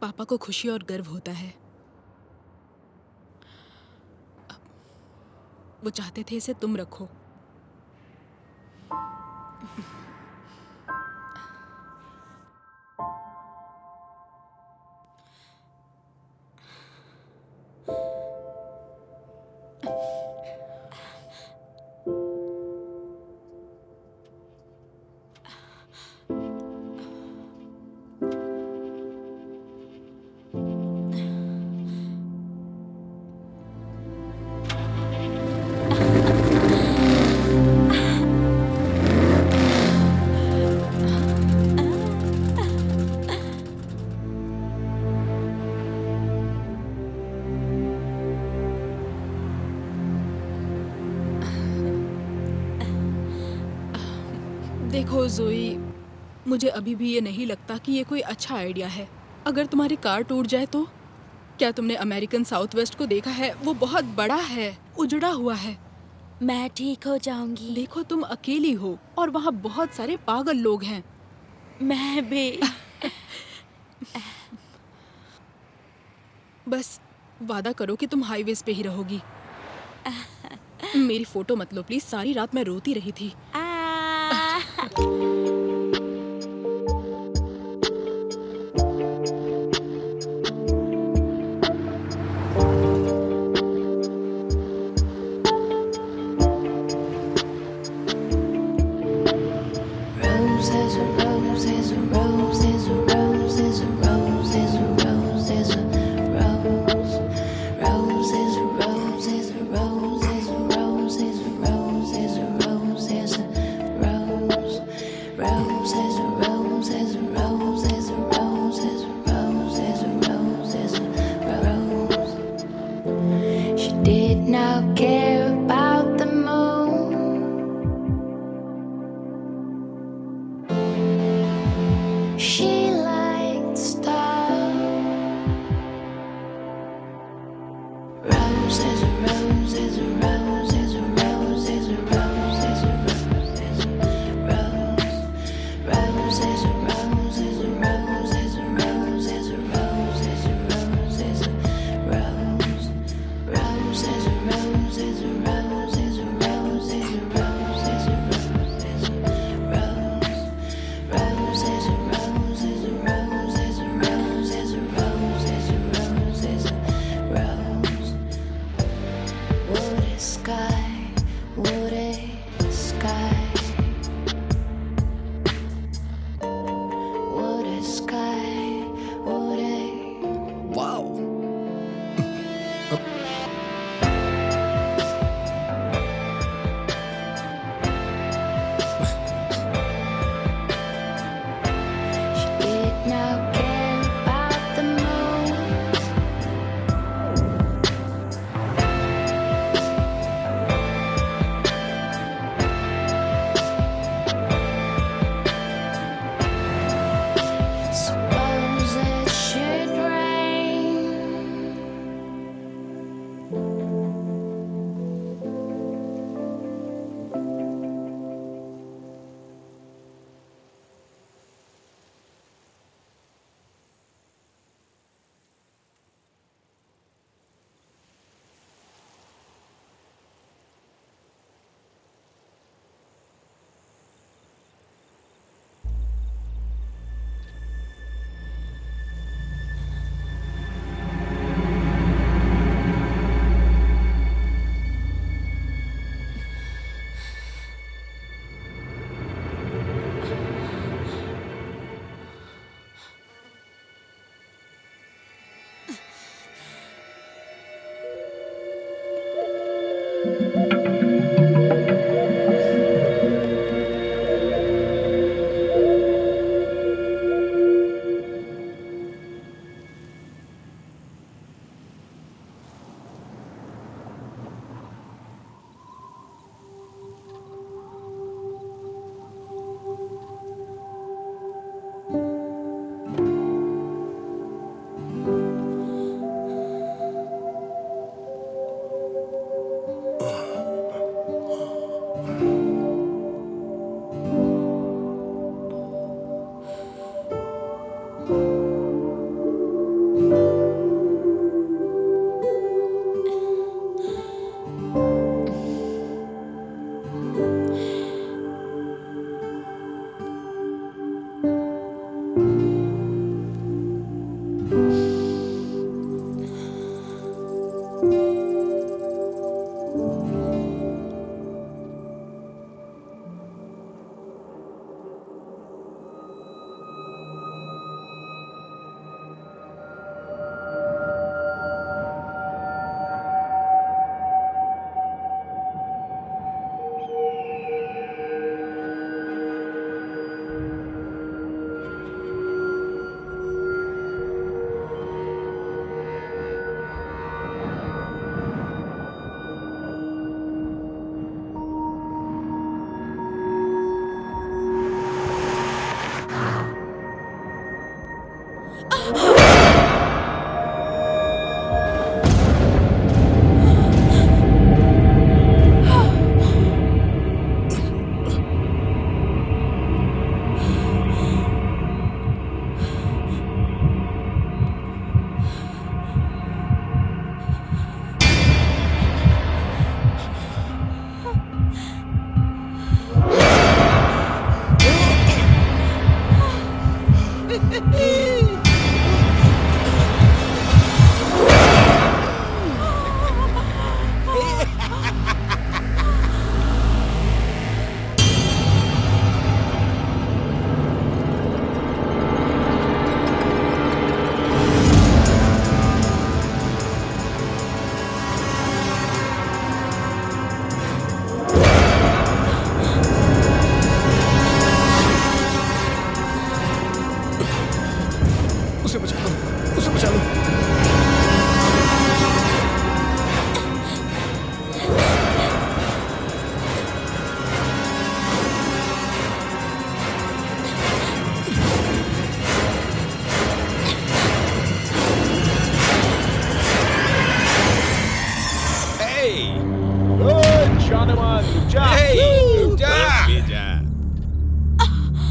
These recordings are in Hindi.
पापा को खुशी और गर्व होता है। वो चाहते थे इसे तुम रखो। देखो ज़ोई, मुझे अभी भी ये नहीं लगता कि ये कोई अच्छा आइडिया है। अगर तुम्हारी कार टूट जाए तो? क्या तुमने अमेरिकन साउथ वेस्ट को देखा है? वो बहुत बड़ा है, उजड़ा हुआ है। मैं ठीक हो जाऊंगी। देखो तुम अकेली हो और वहाँ बहुत सारे पागल लोग हैं। मैं भी। बस वादा करो कि तुम हाईवेज पे ही रहोगी। मेरी फोटो मत लो प्लीज, सारी रात मैं रोती रही थी। Roses, a rose is a rose is a rose is a rose is a rose is a rose. Rose is a rose is a rose is a rose is a rose is a rose is a rose.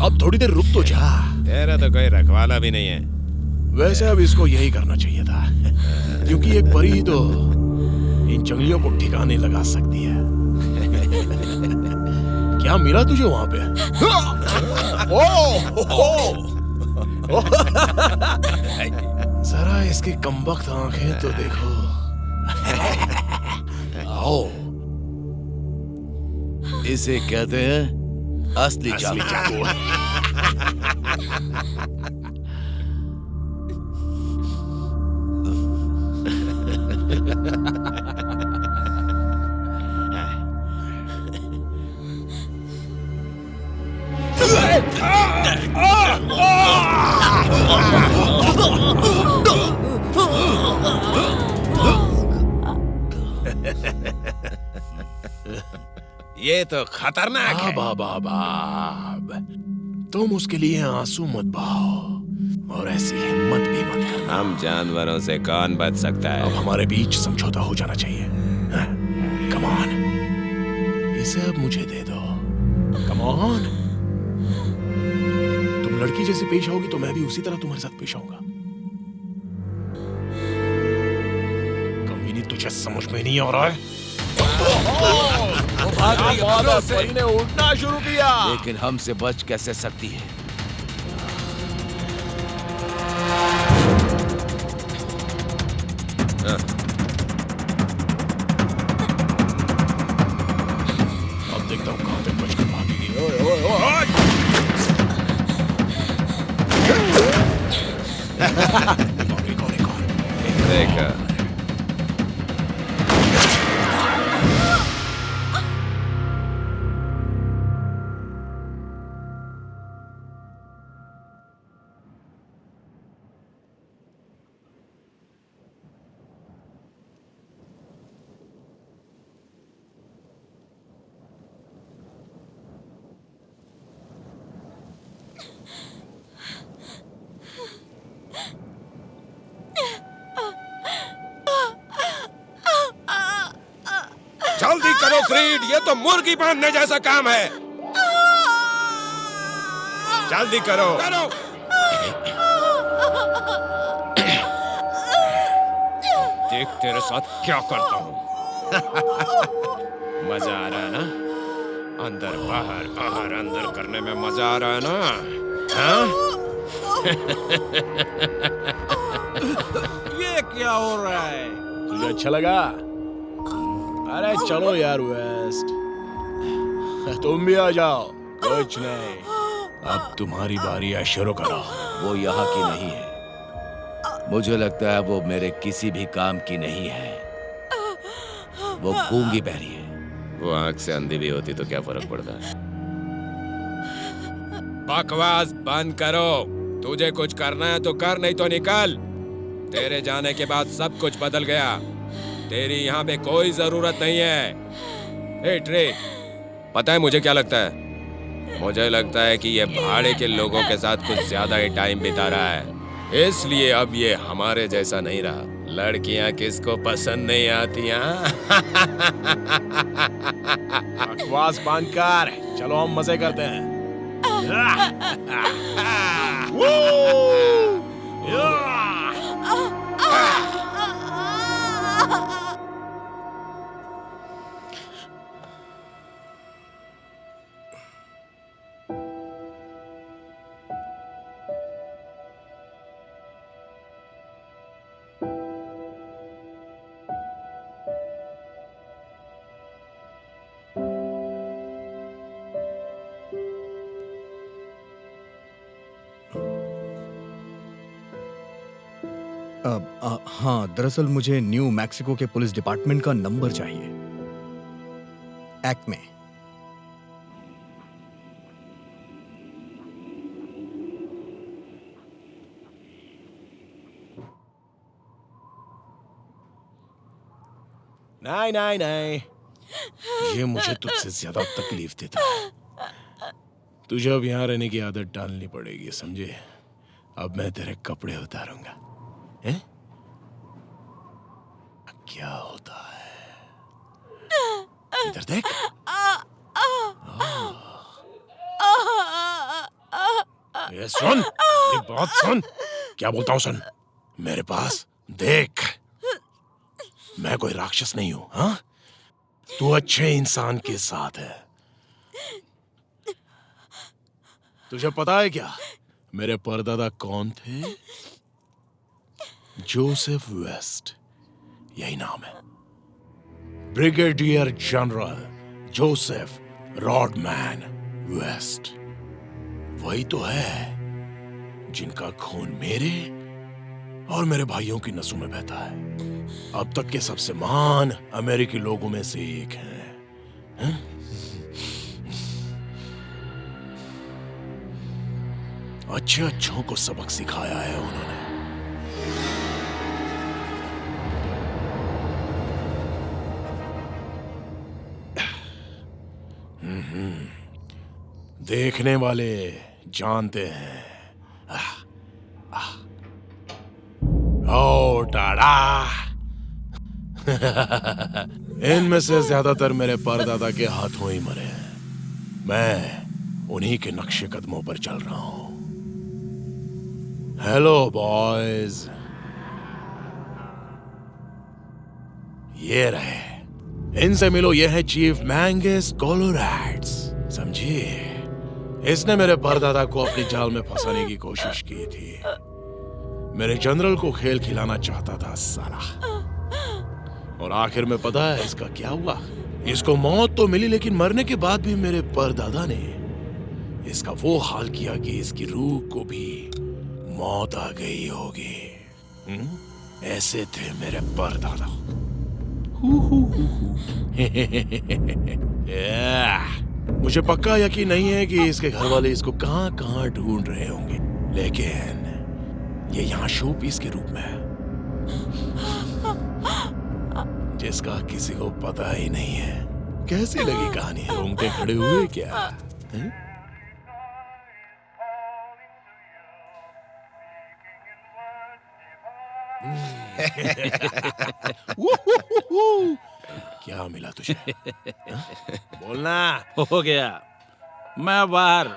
अब थोड़ी देर रुक तो जा। तेरा तो कोई रखवाला भी नहीं है। वैसे अब इसको यही करना चाहिए था, क्योंकि एक परी ही तो इन जंगलियों को ठिकाने लगा सकती है। क्या मिला तुझे वहां पे? जरा इसकी कमबख्त आंखें तो देखो। आओ। इसे कहते हैं असली चाकू। ये तो खतरनाक है। बाब, तुम उसके लिए आंसू मत बहाओ और ऐसी हिम्मत भी मत करना। हम जानवरों से कौन बच सकता अब है? हमारे बीच समझौता हो जाना चाहिए। कम ऑन, इसे अब मुझे दे दो। Come on. तुम लड़की जैसी पेश आओगी तो मैं भी उसी तरह तुम्हारे साथ पेश आऊंगा। कभी नहीं, तुझे समझ में नहीं आ रहा है? परी ने उड़ना शुरू किया। लेकिन हमसे बच कैसे सकती है? अब देखता हूँ कहां तक बच कर भागेगी। ओए ओए ओए। एक और। देखा। जल्दी करो फ्रीड, ये तो मुर्गी बांधने जैसा काम है। जल्दी करो। देख तेरे साथ क्या करता हूँ। मजा आ रहा है ना? अंदर बाहर बाहर अंदर करने में मजा आ रहा है ना? हाँ? ये क्या हो रहा है? तुझे अच्छा लगा? अरे चलो यार वेस्ट, तुम भी आ जाओ। कुछ नहीं, अब तुम्हारी बारी है, शुरू करो। वो यहाँ की नहीं है। मुझे लगता है वो मेरे किसी भी काम की नहीं है। वो गूंगी बहरी है। वो आंख से अंधी भी होती तो क्या फर्क पड़ता है? बकवास बंद करो। तुझे कुछ करना है तो कर, नहीं तो निकल। तेरे जाने के बाद सब कुछ बदल गया। तेरी यहाँ पे कोई जरूरत नहीं है। ए ट्रे, पता है मुझे क्या लगता है? मुझे लगता है कि ये भाड़े के लोगों के साथ कुछ ज्यादा ही टाइम बिता रहा है, इसलिए अब ये हमारे जैसा नहीं रहा। लड़कियां किसको पसंद नहीं आती हैं? बकवास बंद कर, चलो हम मजे करते हैं। हाँ, दरअसल मुझे न्यू मैक्सिको के पुलिस डिपार्टमेंट का नंबर चाहिए। एक्ट में। नहीं नहीं नहीं, ये मुझे तुझसे ज्यादा तकलीफ देता है। तुझे अब यहाँ रहने की आदत डालनी पड़ेगी, समझे? अब मैं तेरे कपड़े उतारूंगा। हैं? क्या होता है? इधर देख। ये सुन, ये बात सुन। क्या बोलता हूँ सुन। मेरे पास देख, मैं कोई राक्षस नहीं हूं, हाँ? तू अच्छे इंसान के साथ है। तुझे पता है क्या मेरे परदादा कौन थे? जोसेफ वेस्ट, यही नाम है। Brigadier general Joseph Rodman West. वही तो है जिनका खून मेरे और मेरे भाइयों की नसों में बहता है। अब तक के सबसे महान अमेरिकी लोगों में से एक हैं। अच्छे अच्छों को सबक सिखाया है उन्होंने। देखने वाले जानते हैं। ओ टाड़ा। इनमें से ज्यादातर मेरे परदादा के हाथों ही मरे हैं। मैं उन्हीं के नक्शे कदमों पर चल रहा हूं। हेलो बॉयज, ये रहे, इनसे मिलो। ये है चीफ मैंगस कोलोरैड्स, समझिए। इसने मेरे परदादा को अपनी जाल में फंसाने की कोशिश की थी। मेरे जनरल को खेल खिलाना चाहता था साला। और आखिर में पता है इसका क्या हुआ? इसको मौत तो मिली, लेकिन मरने के बाद भी मेरे परदादा ने इसका वो हाल किया कि इसकी रूह को भी मौत आ गई होगी। ऐसे थे मेरे परदादा। मुझे पक्का यकीन नहीं है कि इसके घर वाले इसको कहां कहां ढूंढ रहे होंगे, लेकिन ये यहाँ शो पीस के रूप में है, जिसका किसी को पता ही नहीं है। कैसी लगी कहानी? रोंगटे खड़े हुए क्या? क्या मिला तुझे? बोलना। हो गया, मैं बाहर।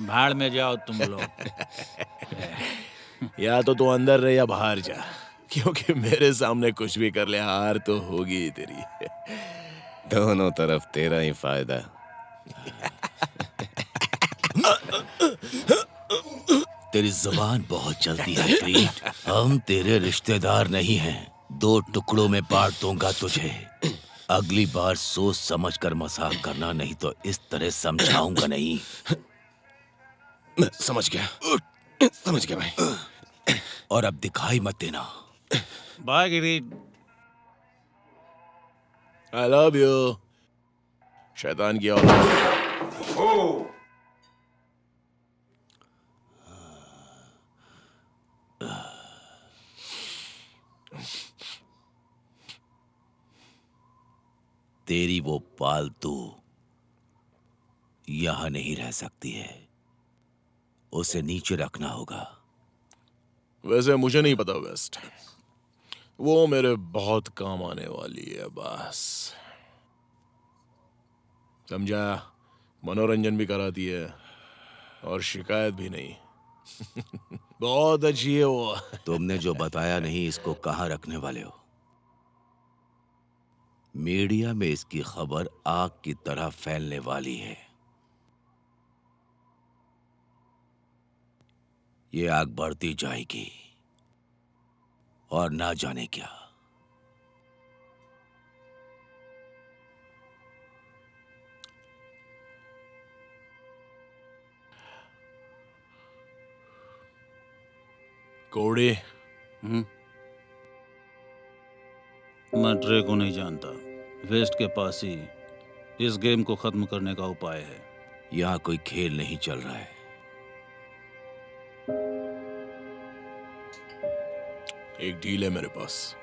भाड़ में जाओ तुम लोग। या तो तू अंदर रहे या बाहर जा, क्योंकि मेरे सामने कुछ भी कर ले, हार तो होगी ही तेरी। दोनों तरफ तेरा ही फायदा। तेरी जुबान बहुत चलती है क्रीट। हम तेरे रिश्तेदार नहीं हैं। 2 टुकड़ों में बांट दूंगा तुझे। अगली बार सोच समझ कर मजाक करना, नहीं तो इस तरह समझाऊंगा नहीं। मैं समझ गया भाई। और अब दिखाई मत देना। बाय गिरी। I love you, शैतान की औलाद। तेरी वो पालतू यहां नहीं रह सकती है। उसे नीचे रखना होगा। वैसे मुझे नहीं पता वेस्ट, वो मेरे बहुत काम आने वाली है बस। समझा? मनोरंजन भी कराती है और शिकायत भी नहीं। बहुत अच्छी है वो। तुमने जो बताया नहीं, इसको कहां रखने वाले हो? मीडिया में इसकी खबर आग की तरह फैलने वाली है। ये आग बढ़ती जाएगी और ना जाने क्या। कोड़ी, मैं ट्रे को नहीं जानता। वेस्ट के पास ही इस गेम को खत्म करने का उपाय है। यहां कोई खेल नहीं चल रहा है। एक डील है मेरे पास।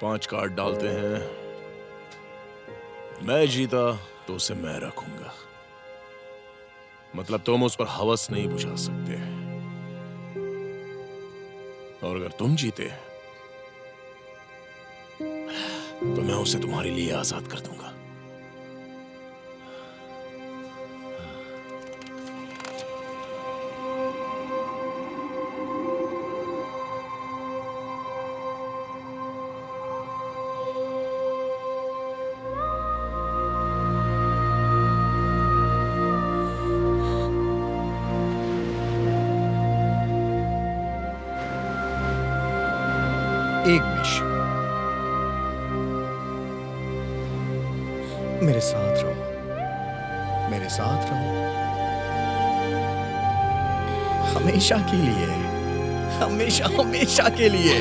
5 कार्ड डालते हैं, मैं जीता तो उसे मैं रखूंगा। मतलब तुम उस पर हवस नहीं बुझा सकते, और अगर तुम जीते तो मैं उसे तुम्हारे लिए आजाद कर दूंगा। एक विश, मेरे साथ रहो, मेरे साथ रहो, हमेशा के लिए, हमेशा हमेशा के लिए।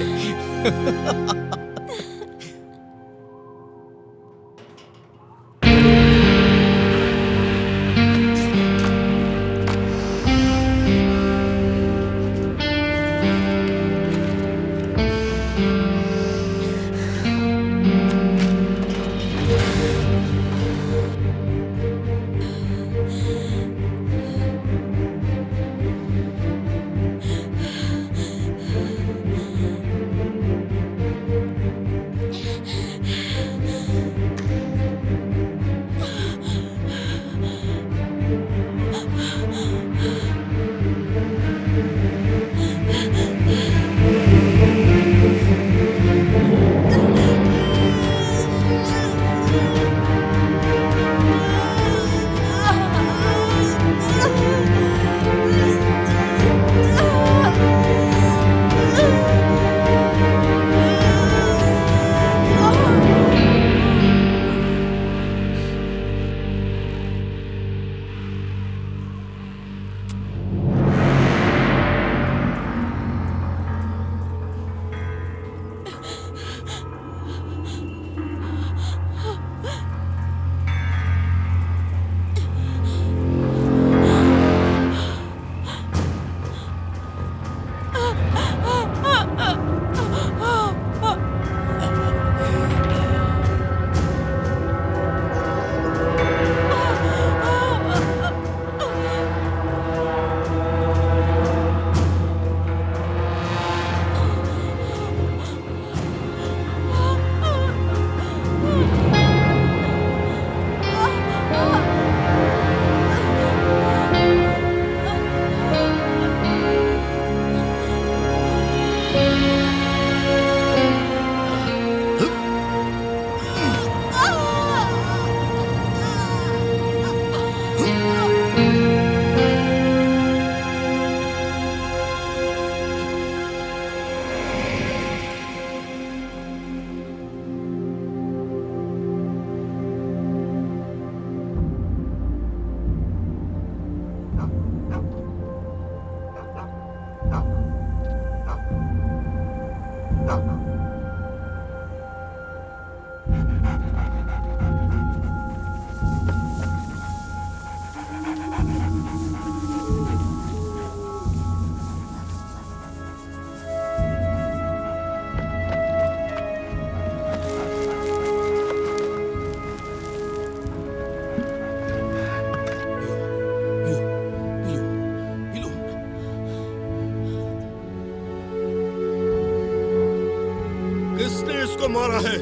किसने इसको मारा है?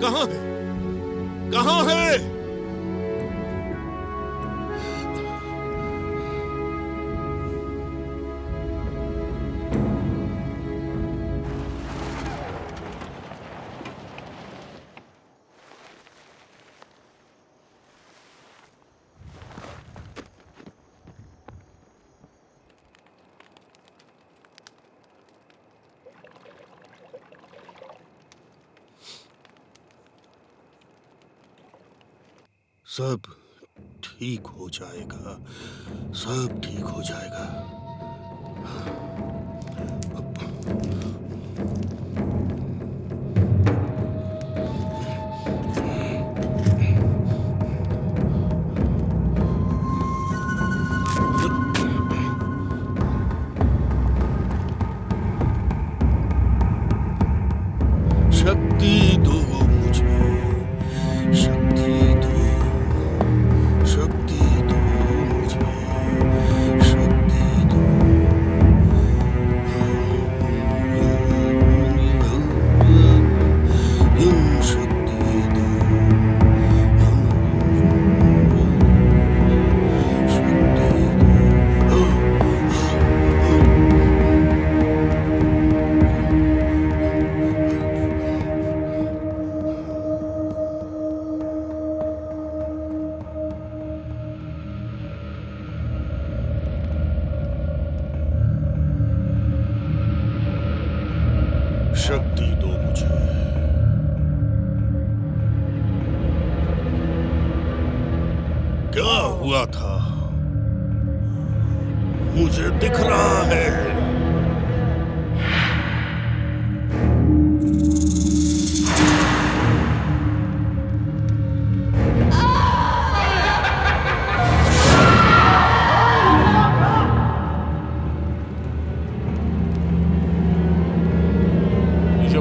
कहां है? कहां है? सब ठीक हो जाएगा, सब ठीक हो जाएगा। शक्ति दो मुझे, शक्ति दो, शक्ति दो मुझे, शक्ति दो। शक्ति दो, शक्ति दो। शक्ति दो मुझे। क्या हुआ था? मुझे दिख रहा है।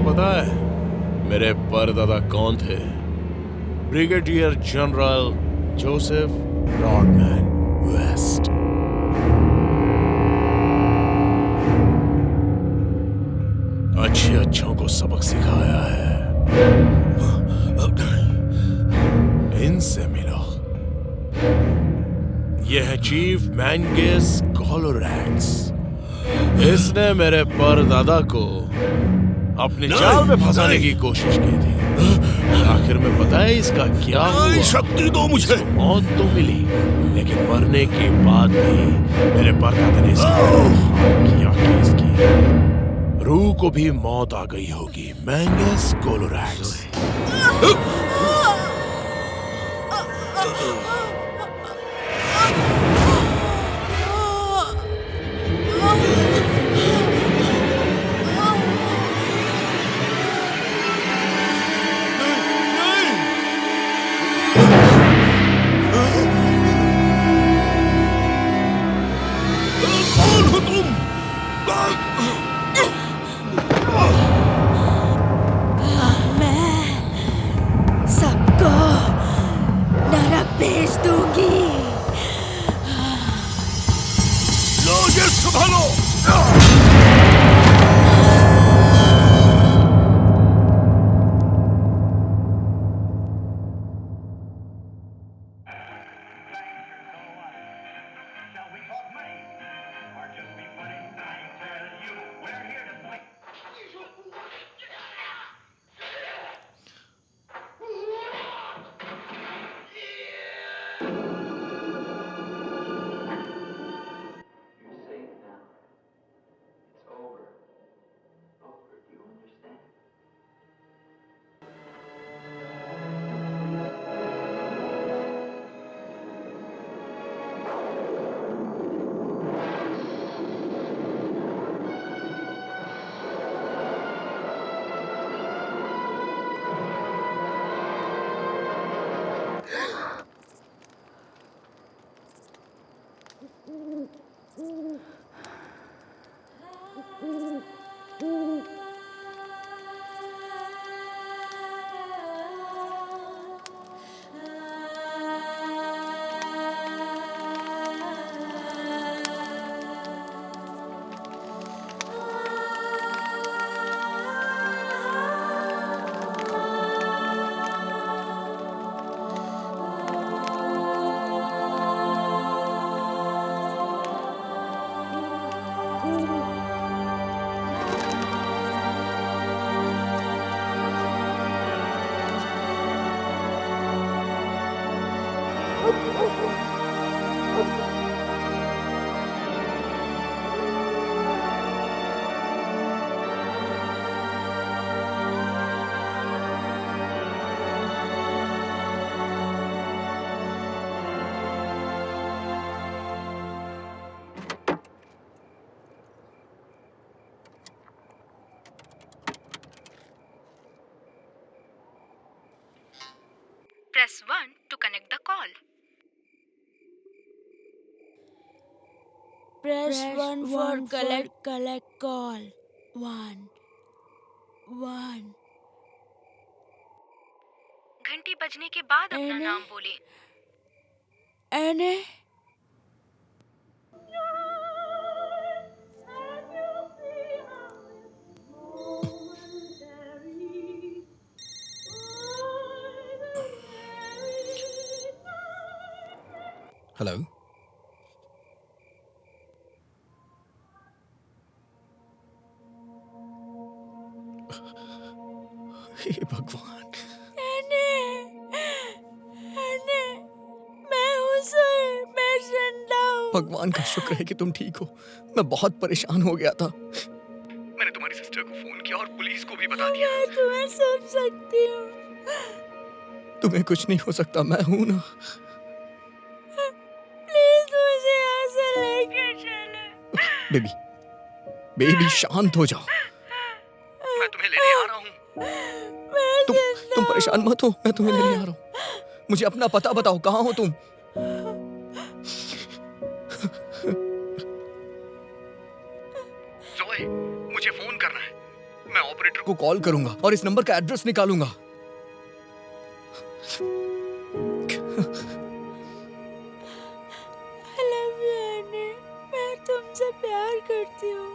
पता है मेरे परदादा कौन थे? Brigadier general Joseph Rodman West. अच्छे अच्छों को सबक सिखाया है। इनसे मिलो। यह है चीफ मैंगस कोलोरैक्स। इसने मेरे परदादा को अपने जाल में फंसाने की कोशिश की थी। आखिर में पता है इसका क्या हुआ? शक्ति दो मुझे। मौत तो मिली, लेकिन मरने के बाद भी मेरे परदादा ने किया कि इसकी रूह को भी मौत आ गई होगी। मैंगस कोलोरैक्स। भेज दूंगी। लो ये संभालो। Press 1 to connect the call. Press 1 for collect call. 1 1 घंटी बजने के बाद अपना नाम बोले। एने हेलो। हे भगवान। भगवान का शुक्र है कि तुम ठीक हो। मैं बहुत परेशान हो गया था। मैंने तुम्हारी सिस्टर को फोन किया और पुलिस को भी भी बता दिया। मैं तुम्हें सुन सकती हूँ। तुम्हें कुछ नहीं हो सकता, मैं हूं ना। प्लीज मुझे यहाँ से लेकर चलो। बेबी शांत हो जाओ, मैं तुम्हें लेने आ रहा हूँ। तुम परेशान मत हो, मैं तुम्हें लेने आ रहा हूँ। मुझे अपना पता बताओ, कहाँ हो तुम? जोए, मुझे फोन करना है। मैं ऑपरेटर को कॉल करूंगा और इस नंबर का एड्रेस निकालूंगा। I love you, any. मैं तुमसे प्यार करती हूँ।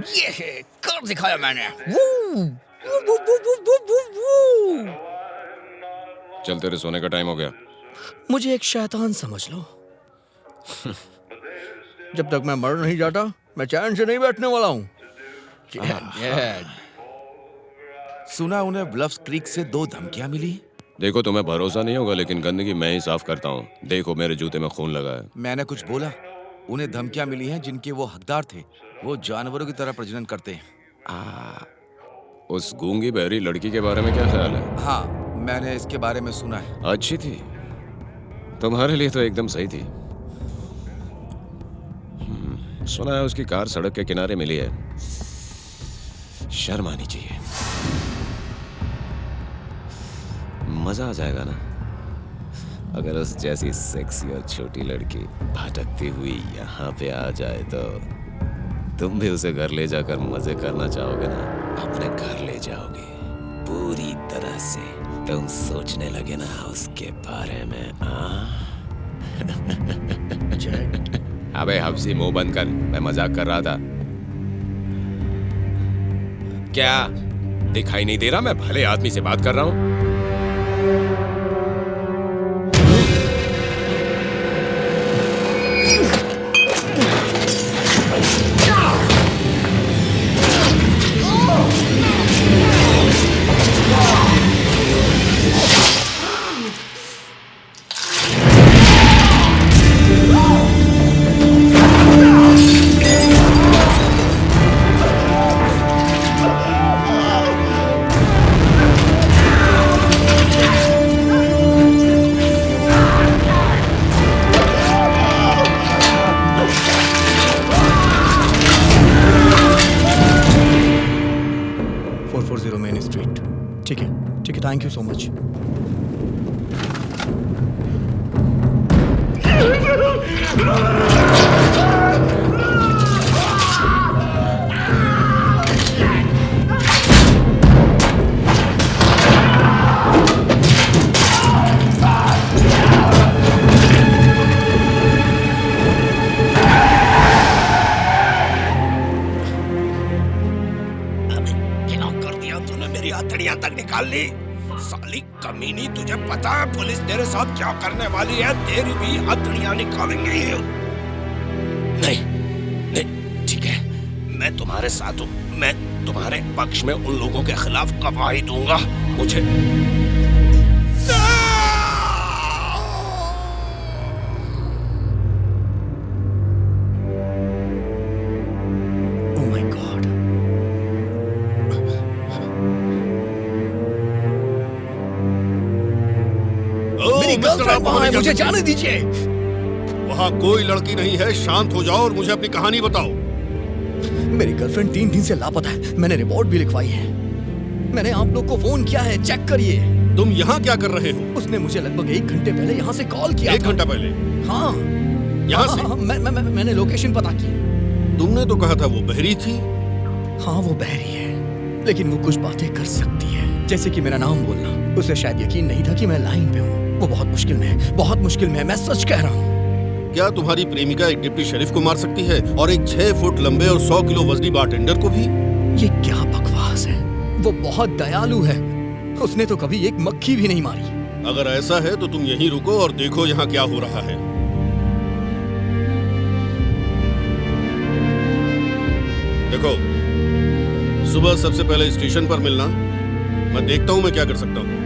ये है, कर दिखाया मैंने। चल, तेरे सोने का टाइम हो गया। मुझे एक शैतान समझ लो। जब तक मैं मर नहीं जाता, मैं चैन से नहीं बैठने वाला हूँ। सुना उन्हें ब्लफ्स क्रीक से 2 धमकियां मिली। देखो, तुम्हें भरोसा नहीं होगा, लेकिन गंदगी मैं ही साफ करता हूँ। देखो, मेरे जूते में खून लगा है। मैंने कुछ बोला? उन्हें धमकियां मिली हैं जिनके वो हकदार थे। वो जानवरों की तरह प्रजनन करते हैं। उस गूंगी बहरी लड़की के बारे में क्या ख्याल है? हाँ, मैंने इसके बारे में सुना है। अच्छी थी, तुम्हारे लिए तो एकदम सही थी। सुना है उसकी कार सड़क के किनारे मिली है। शर्म आनी चाहिए। मजा आ जाएगा ना अगर उस जैसी सेक्सी और छोटी लड़की भटकती हुई यहाँ पे आ जाए तो तुम भी उसे घर ले जाकर मजे करना चाहोगे ना। अपने घर ले जाओगे पूरी तरह से। तुम सोचने लगे ना उसके बारे में। अबे हफ्सी, मुंह बंद कर, मैं मजाक कर रहा था। क्या दिखाई नहीं दे रहा मैं भले आदमी से बात कर रहा हूँ? Thank you so much. तक निकाल ली साली कमीनी। तुझे पता है पुलिस तेरे साथ क्या करने वाली है? तेरी भी हथड़ियां निकालेंगे। नहीं नहीं, ठीक है, मैं तुम्हारे साथ हूँ। मैं तुम्हारे पक्ष में उन लोगों के खिलाफ गवाही दूंगा। मुझे मुझे जाने दीजिए। वहाँ कोई लड़की नहीं है, शांत हो जाओ और मुझे अपनी कहानी बताओ। मेरी गर्लफ्रेंड 3 दिन से लापता है। मैंने रिपोर्ट भी लिखवाई है। मैंने आप लोग को फोन किया है, चेक करिए। तुम यहाँ क्या कर रहे हो? उसने मुझे लगभग 1 घंटे पहले यहाँ से कॉल किया। 1 घंटा पहले? हाँ, यहाँ से? मैंने लोकेशन पता की। तुमने तो कहा था वो बहरी थी। हाँ, वो बहरी है, लेकिन वो कुछ बातें कर सकती है, जैसे कि मेरा नाम बोलना। उसे शायद यकीन नहीं था कि मैं लाइन पे हूँ। वो बहुत मुश्किल में है, बहुत मुश्किल में है, मैं सच कह रहा हूँ। क्या तुम्हारी प्रेमिका एक डिप्टी शरीफ को मार सकती है और एक 6 फुट लंबे और 100 किलो वजनी बारटेंडर को भी? ये क्या बकवास है? वो बहुत दयालु है। उसने तो कभी एक मक्खी भी नहीं मारी। अगर ऐसा है तो तुम यहीं रुको और देखो यहाँ क्या हो रहा है। देखो, सुबह सबसे पहले स्टेशन पर मिलना। मैं देखता हूं मैं क्या कर सकता हूं।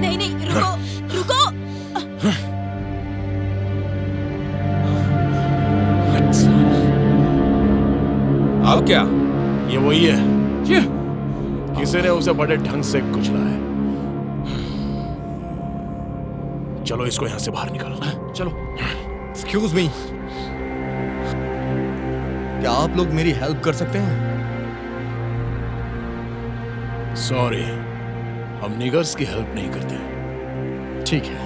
नहीं नहीं, रुको रुको। अब क्या? ये वही है, किसी ने उसे बड़े ढंग से कुचला है। चलो इसको यहाँ से बाहर निकालो। चलो। एक्सक्यूज मी, क्या आप लोग मेरी हेल्प कर सकते हैं? सॉरी, हम निगर्स की हेल्प नहीं करते। ठीक है,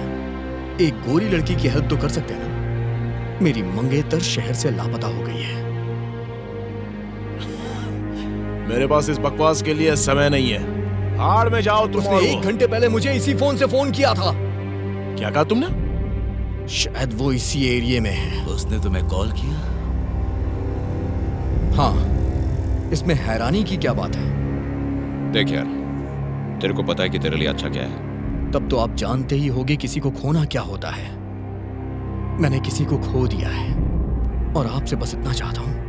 एक गोरी लड़की की हेल्प तो कर सकते हैं ना? मेरी मंगेतर शहर से लापता हो गई है। मेरे पास इस बकवास के लिए समय नहीं है। हाड़ में जाओ तुम। उसने 1 घंटे पहले मुझे इसी फोन से फोन किया था। क्या कहा तुमने? शायद वो इसी एरिया में है। उसने तुम्हें कॉल किया? हाँ, इसमें हैरानी की क्या बात है? देख यार, तेरे को पता है कि तेरे लिए अच्छा क्या है। तब तो आप जानते ही होगे किसी को खोना क्या होता है। मैंने किसी को खो दिया है और आपसे बस इतना चाहता हूं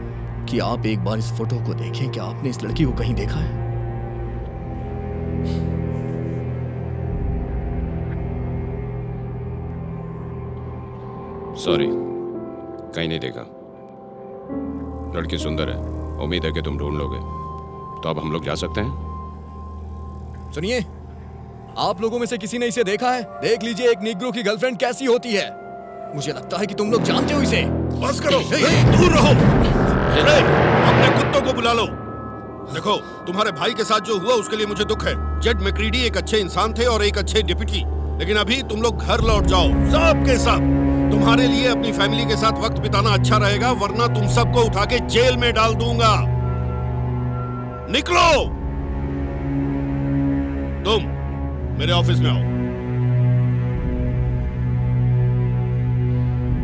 कि आप एक बार इस फोटो को देखें। क्या आपने इस लड़की को कहीं देखा है? सॉरी, कहीं नहीं देखा। लड़की सुंदर है, उम्मीद है कि तुम ढूंढ लोगे। तो अब हम लोग जा सकते हैं? सुनिए, आप लोगों में से किसी ने इसे देखा है? देख लीजिए एक निग्रो की गर्लफ्रेंड कैसी होती है। मुझे लगता है कि तुम लोग जानते हो इसे। बस करो, दूर रहो। अपने कुत्तों को बुला लो। देखो, तुम्हारे भाई के साथ जो हुआ उसके लिए मुझे दुख है। जेड मैक्रीडी एक अच्छे इंसान थे और एक अच्छे डिप्टी, लेकिन अभी तुम लोग घर लौट जाओ, सब के सब। तुम्हारे लिए अपनी फैमिली के साथ वक्त बिताना अच्छा रहेगा, वरना तुम सबको उठा के जेल में डाल दूंगा। निकलो। तुम मेरे ऑफिस में आओ।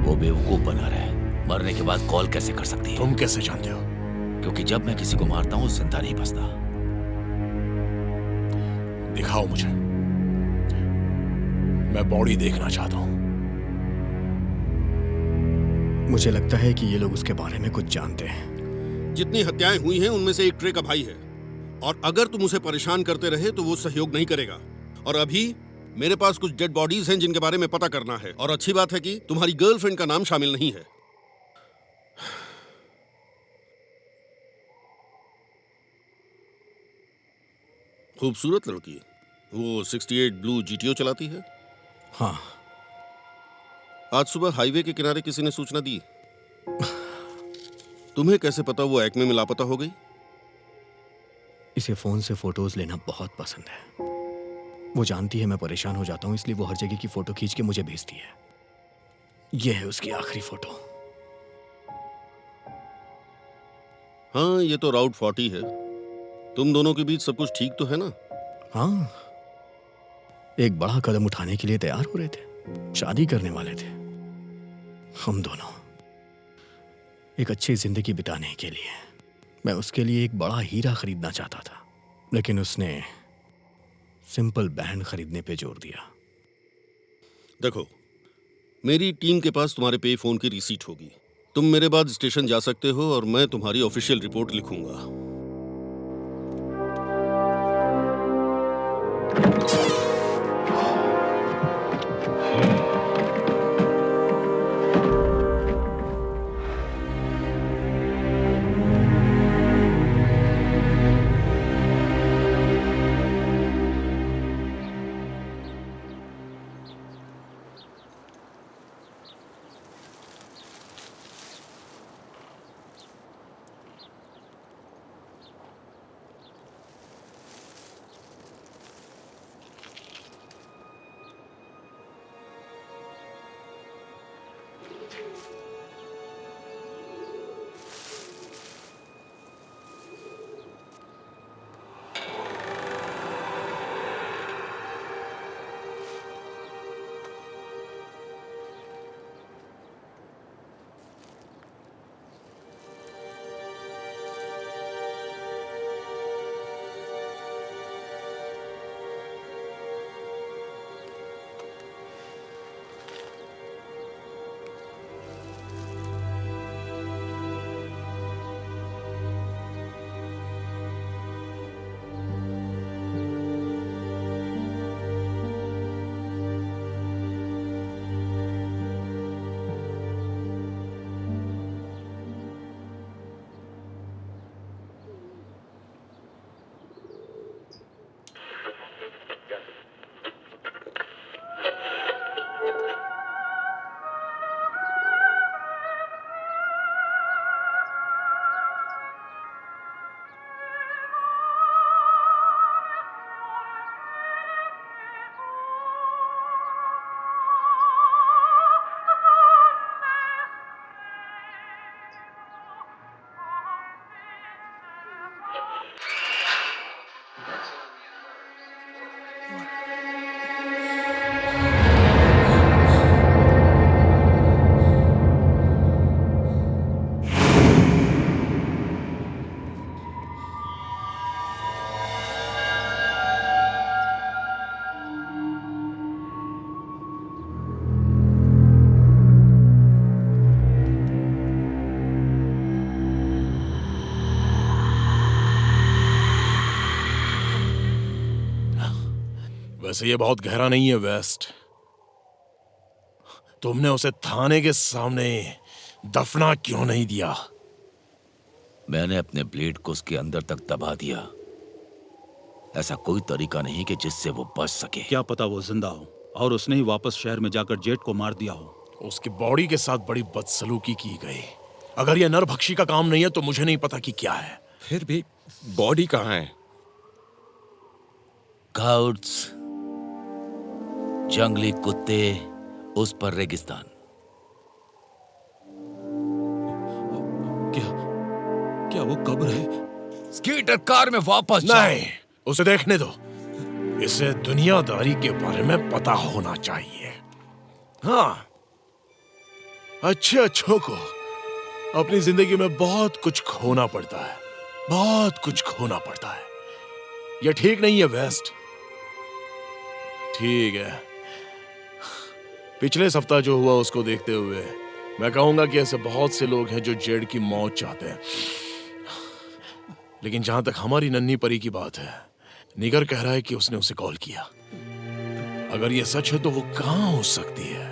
वो बेवकूफ बना रहा है। मरने के बाद कॉल कैसे कर सकती है? तुम कैसे जानते हो? क्योंकि जब मैं किसी को मारता हूँ जिंदा नहीं बचता। दिखाओ मुझे, मैं बॉडी देखना चाहता हूं। मुझे लगता है कि ये लोग उसके बारे में कुछ जानते हैं। जितनी हत्याएं हुई हैं उनमें से एक ट्रे का भाई है, और अगर तुम उसे परेशान करते रहे तो वो सहयोग नहीं करेगा। और अभी मेरे पास कुछ डेड बॉडीज हैं जिनके बारे में पता करना है। और अच्छी बात है कि तुम्हारी गर्लफ्रेंड का नाम शामिल नहीं है। खूबसूरत लड़की, वो 68 ब्लू जीटीओ चलाती है। हाँ। आज सुबह हाईवे के किनारे किसी ने सूचना दी। तुम्हें कैसे पता वो एक्मे में लापता हो गई? इसे फोन से फोटोज लेना बहुत पसंद है। वो जानती है मैं परेशान हो जाता हूँ, इसलिए वो हर जगह की फोटो खींच के मुझे भेजती है। ये है उसकी आखिरी फोटो। हाँ, ये तो राउट 40 है। तुम दोनों के बीच सब कुछ ठीक तो है ना? हाँ, एक बड़ा कदम उठाने के लिए तैयार हो रहे थे। शादी करने वाले थे हम दोनों, एक अच्छी जिंदगी बिताने के लिए। मैं उसके लिए एक बड़ा हीरा खरीदना चाहता था, लेकिन उसने सिंपल बैंड खरीदने पे जोर दिया। देखो, मेरी टीम के पास तुम्हारे पे फोन की रिसीट होगी। तुम मेरे बाद स्टेशन जा सकते हो और मैं तुम्हारी ऑफिशियल रिपोर्ट लिखूंगा। वैसे ये बहुत गहरा नहीं है वेस्ट। तुमने उसे थाने के सामने दफना क्यों नहीं दिया? मैंने अपने ब्लेड को उसके अंदर तक दबा दिया। ऐसा कोई तरीका नहीं कि जिससे वो बच सके। क्या पता वो जिंदा हो और उसने ही वापस शहर में जाकर जेट को मार दिया हो। उसकी बॉडी के साथ बड़ी बदसलूकी की गई। अगर ये नरभक्षी का काम नहीं है तो मुझे नहीं पता कि क्या है। फिर भी बॉडी कहाँ है? स्काउट्स, जंगली कुत्ते, उस पर रेगिस्तान। क्या वो कब्र है? स्कीटर कार में वापस नहीं, उसे देखने दो। इसे दुनियादारी के बारे में पता होना चाहिए। हाँ, अच्छों को अपनी जिंदगी में बहुत कुछ खोना पड़ता है, बहुत कुछ खोना पड़ता है। यह ठीक नहीं है वेस्ट। ठीक है, पिछले सप्ताह जो हुआ उसको देखते हुए मैं कहूंगा कि ऐसे बहुत से लोग हैं जो जेड की मौत चाहते हैं। लेकिन जहां तक हमारी नन्ही परी की बात है, निगर कह रहा है कि उसने उसे कॉल किया। अगर यह सच है तो वो कहां हो सकती है?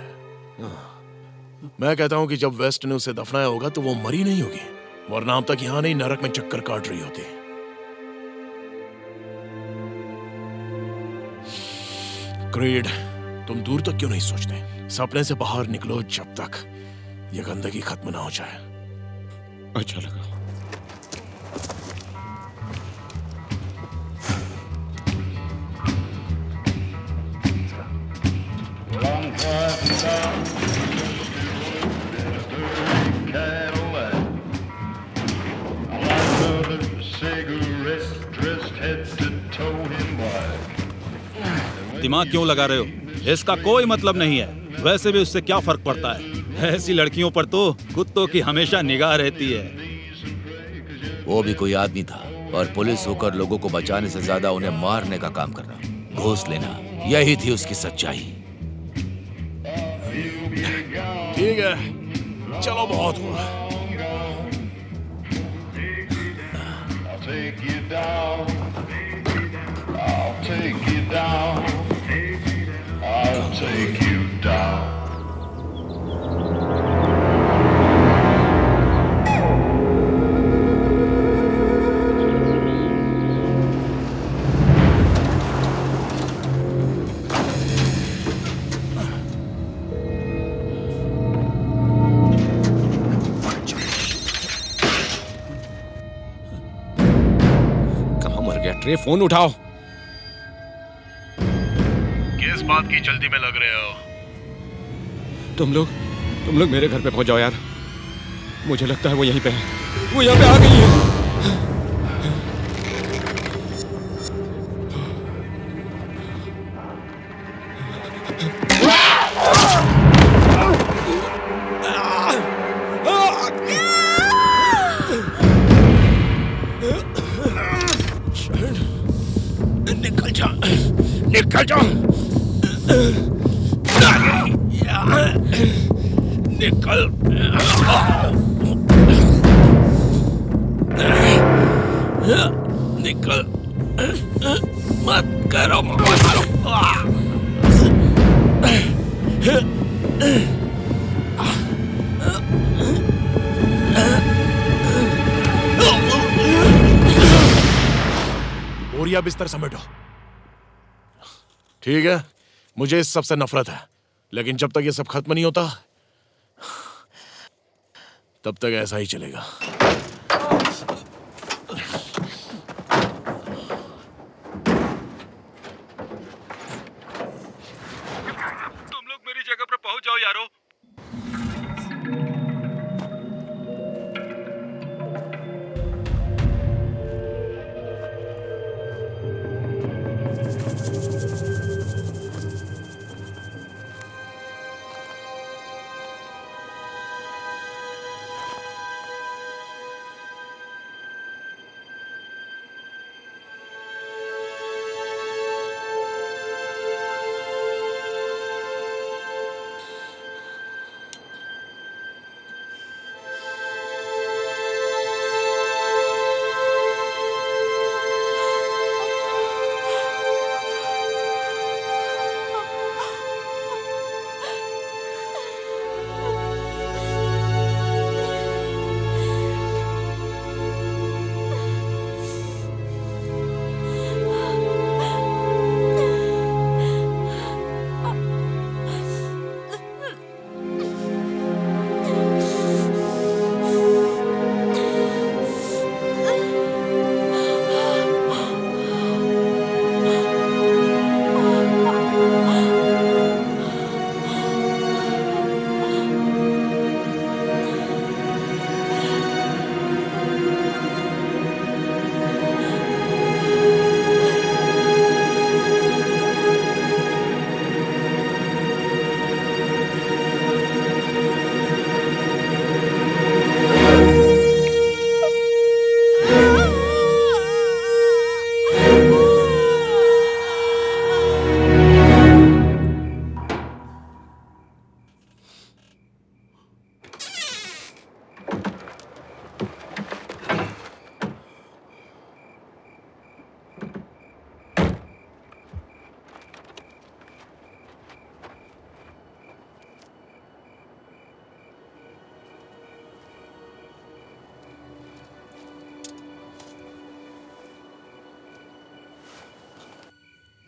मैं कहता हूं कि जब वेस्ट ने उसे दफनाया होगा तो वो मरी नहीं होगी, वरना अब तक यहां नहीं नरक में चक्कर काट रही होती। क्रीड, तुम दूर तक क्यों नहीं सोचते? सपने से बाहर निकलो जब तक यह गंदगी खत्म ना हो जाए। अच्छा लगा। दिमाग क्यों लगा रहे हो? इसका कोई मतलब नहीं है। वैसे भी उससे क्या फर्क पड़ता है? ऐसी लड़कियों पर तो कुत्तों की हमेशा निगाह रहती है। वो भी कोई आदमी था और पुलिस होकर लोगों को बचाने से ज्यादा उन्हें मारने का काम करना, घूस लेना, यही थी उसकी सच्चाई। ठीक है, चलो बहुत हुआ। रे, फोन उठाओ। किस बात की जल्दी में लग रहे हो? तुम लोग मेरे घर पे पहुंच जाओ यार। मुझे लगता है वो यहीं पे है। वो यहाँ पे आ गई है। निकल जाओ, निकल। निकल मत करो, बोरिया बिस्तर समेटो। ठीक है, मुझे इस सब से नफरत है, लेकिन जब तक ये सब खत्म नहीं होता तब तक ऐसा ही चलेगा। तुम लोग मेरी जगह पर पहुंच जाओ यारो।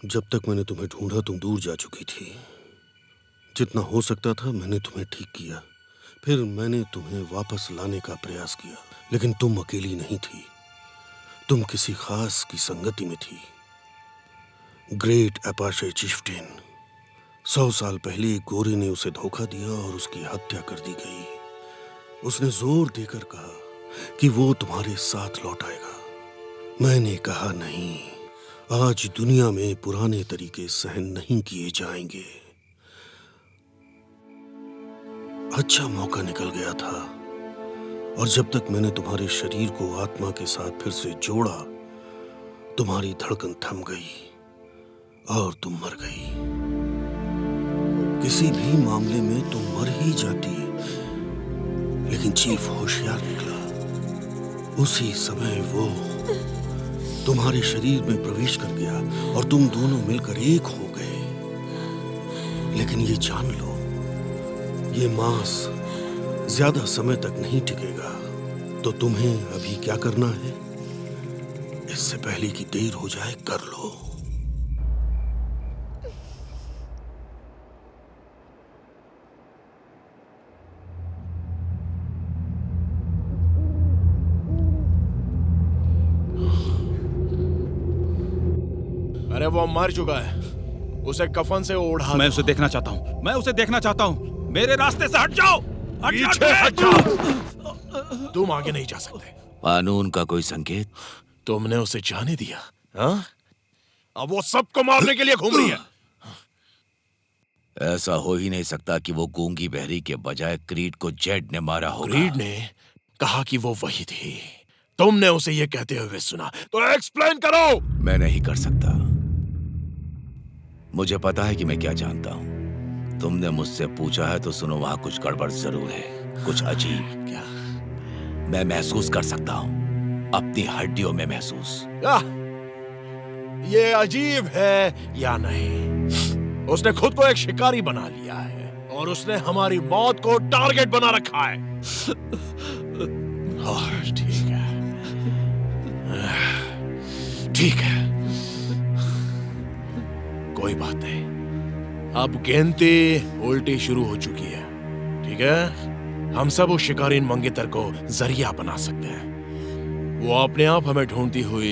जब तक मैंने तुम्हें ढूंढा तुम दूर जा चुकी थी। जितना हो सकता था मैंने तुम्हें ठीक किया, फिर मैंने तुम्हें वापस लाने का प्रयास किया, लेकिन तुम अकेली नहीं थी, तुम किसी खास की संगति में थी। ग्रेट अपाशे चिफ्टेन, 100 साल पहले एक गोरे ने उसे धोखा दिया और उसकी हत्या कर दी गई। उसने जोर देकर कहा कि वो तुम्हारे साथ लौट आएगा। मैंने कहा नहीं, आज दुनिया में पुराने तरीके सहन नहीं किए जाएंगे। अच्छा मौका निकल गया था, और जब तक मैंने तुम्हारे शरीर को आत्मा के साथ फिर से जोड़ा, तुम्हारी धड़कन थम गई और तुम मर गई। किसी भी मामले में तुम मर ही जाती, लेकिन चीफ होशियार निकला। उसी समय वो तुम्हारे शरीर में प्रवेश कर गया और तुम दोनों मिलकर एक हो गए। लेकिन ये जान लो, ये मांस ज्यादा समय तक नहीं टिकेगा। तो तुम्हें अभी क्या करना है, इससे पहले कि देर हो जाए कर लो। अरे वो मर चुका है, उसे कफन से ओढ़ा। मैं उसे देखना चाहता हूँ, मैं उसे देखना चाहता हूँ। मेरे रास्ते से हट जाओ, पीछे हट जाओ। तुम आगे नहीं जा सकते। कानून का कोई संकेत? तुमने उसे जाने दिया, हाँ? अब वो सबको मारने के लिए घूम रही है। ऐसा हो ही नहीं सकता कि वो गूंगी बहरी के बजाय क्रीड को जेड ने मारा होगा। क्रीड ने कहा कि वो वही थी। तुमने उसे ये कहते हुए सुना, तो एक्सप्लेन करो। मैं नहीं कर सकता। मुझे पता है कि मैं क्या जानता हूँ। तुमने मुझसे पूछा है तो सुनो, वहां कुछ गड़बड़ जरूर है, कुछ अजीब। क्या? मैं महसूस कर सकता हूँ, अपनी हड्डियों में महसूस। ये अजीब है या नहीं, उसने खुद को एक शिकारी बना लिया है और उसने हमारी मौत को टारगेट बना रखा है। ठीक है, ठीक है, कोई बात नहीं। अब गिनती उल्टी शुरू हो चुकी है, ठीक है? हम सब उस शिकारीन मंगेतर को जरिया बना सकते हैं। वो अपने आप हमें ढूंढती हुई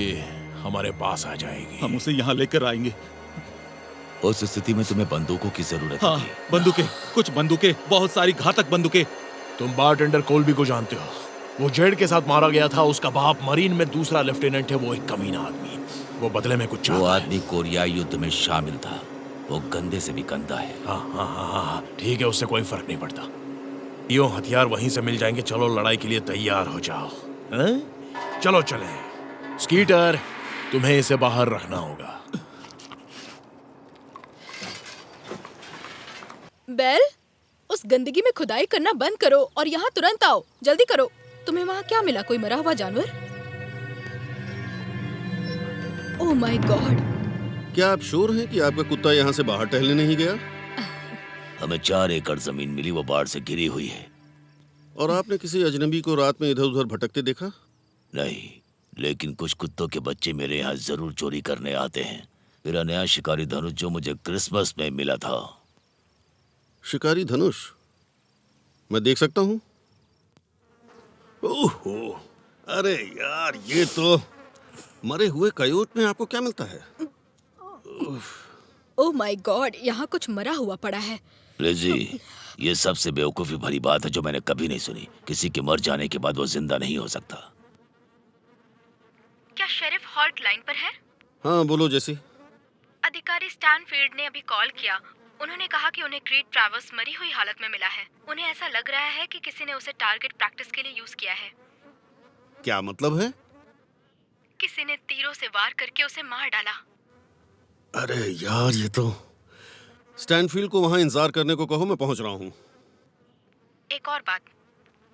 हमारे पास आ जाएगी। हम उसे यहाँ लेकर आएंगे। उस स्थिति में तुम्हें बंदूकों की जरूरत हाँ, होगी। बंदूकें, कुछ बंदूकें, बहुत सारी घातक बंदूकें। तुम बारटेंडर कोल्बी को जानते हो, वो जेड के साथ मारा गया था। उसका बाप मरीन में दूसरा लेफ्टिनेंट है। वो एक कमीना आदमी, वो बदले में कुछ चाहता है। वो आदमी कोरियाई युद्ध में शामिल था, वो गंदे से भी गंदा है। हाँ हाँ हाँ हाँ, ठीक है, उससे कोई फर्क नहीं पड़ता। यो हथियार वहीं से मिल जाएंगे। चलो लड़ाई के लिए तैयार हो जाओ। चलो चले। स्कीटर, तुम्हें इसे बाहर रखना होगा। बेल, उस गंदगी में खुदाई करना बंद करो और यहाँ तुरंत आओ। जल्दी करो। तुम्हें वहाँ क्या मिला, कोई मरा हुआ जानवर? Oh my God. क्या आप श्योर हैं कि आपका कुत्ता यहाँ से बाहर टहलने नहीं गया? हमें 4 एकड़ जमीन मिली, वो बाढ़ से घिरी हुई है। और आपने किसी अजनबी को रात में इधर उधर भटकते देखा? नहीं, लेकिन कुछ कुत्तों के बच्चे मेरे यहाँ जरूर चोरी करने आते हैं। मेरा नया शिकारी धनुष जो मुझे क्रिसमस में मिला था। शिकारी धनुष? मैं देख सकता हूँ? ओहो, अरे यार, ये तो मरे हुए कयोट में आपको क्या मिलता है? ओह माय गॉड, यहाँ कुछ मरा हुआ पड़ा है। लिजी, ये सबसे बेवकूफी भरी बात है जो मैंने कभी नहीं सुनी। किसी के मर जाने के बाद वो जिंदा नहीं हो सकता। क्या शेरिफ हॉल्ट लाइन पर है? हाँ, बोलो जैसी। अधिकारी स्टैनफील्ड ने अभी कॉल किया। उन्होंने कहा कि उन्हें क्रीड ट्रैवर्स मरी हुई हालत में मिला है। उन्हें ऐसा लग रहा है कि किसी ने उसे टारगेट प्रैक्टिस के लिए यूज किया है। क्या मतलब है? किसी ने तीरों से वार करके उसे मार डाला। अरे यार, ये तो। स्टैनफील्ड को वहां इंतजार करने को कहो, मैं पहुंच रहा हूँ। एक और बात,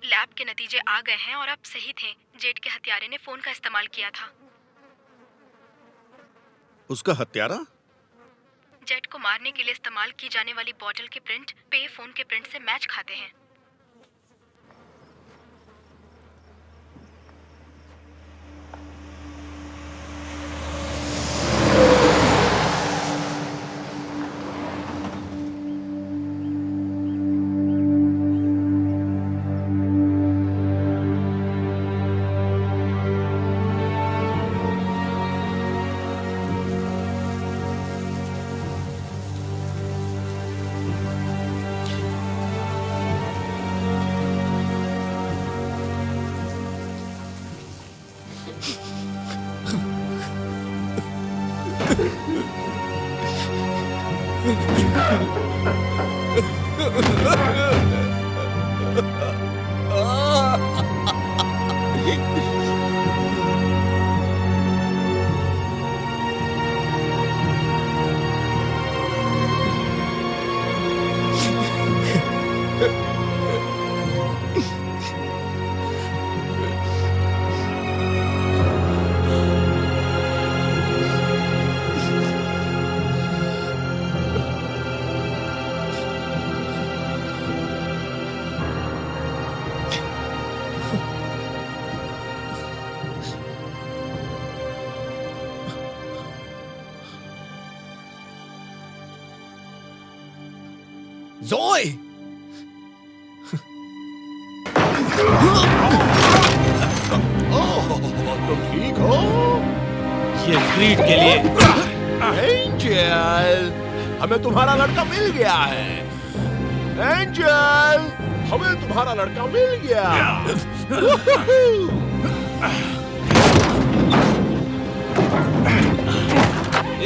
लैब के नतीजे आ गए हैं और आप सही थे। जेड के हत्यारे ने फोन का इस्तेमाल किया था। उसका हत्यारा? जेड को मारने के लिए इस्तेमाल की जाने वाली बॉटल के प्रिंट पे फोन के प्रिंट से मैच खाते हैं। जोए! तुम ठीक हो? ये क्रीड के लिए। एंजल, हमें तुम्हारा लड़का मिल गया है। एंजल, हमें तुम्हारा लड़का मिल गया।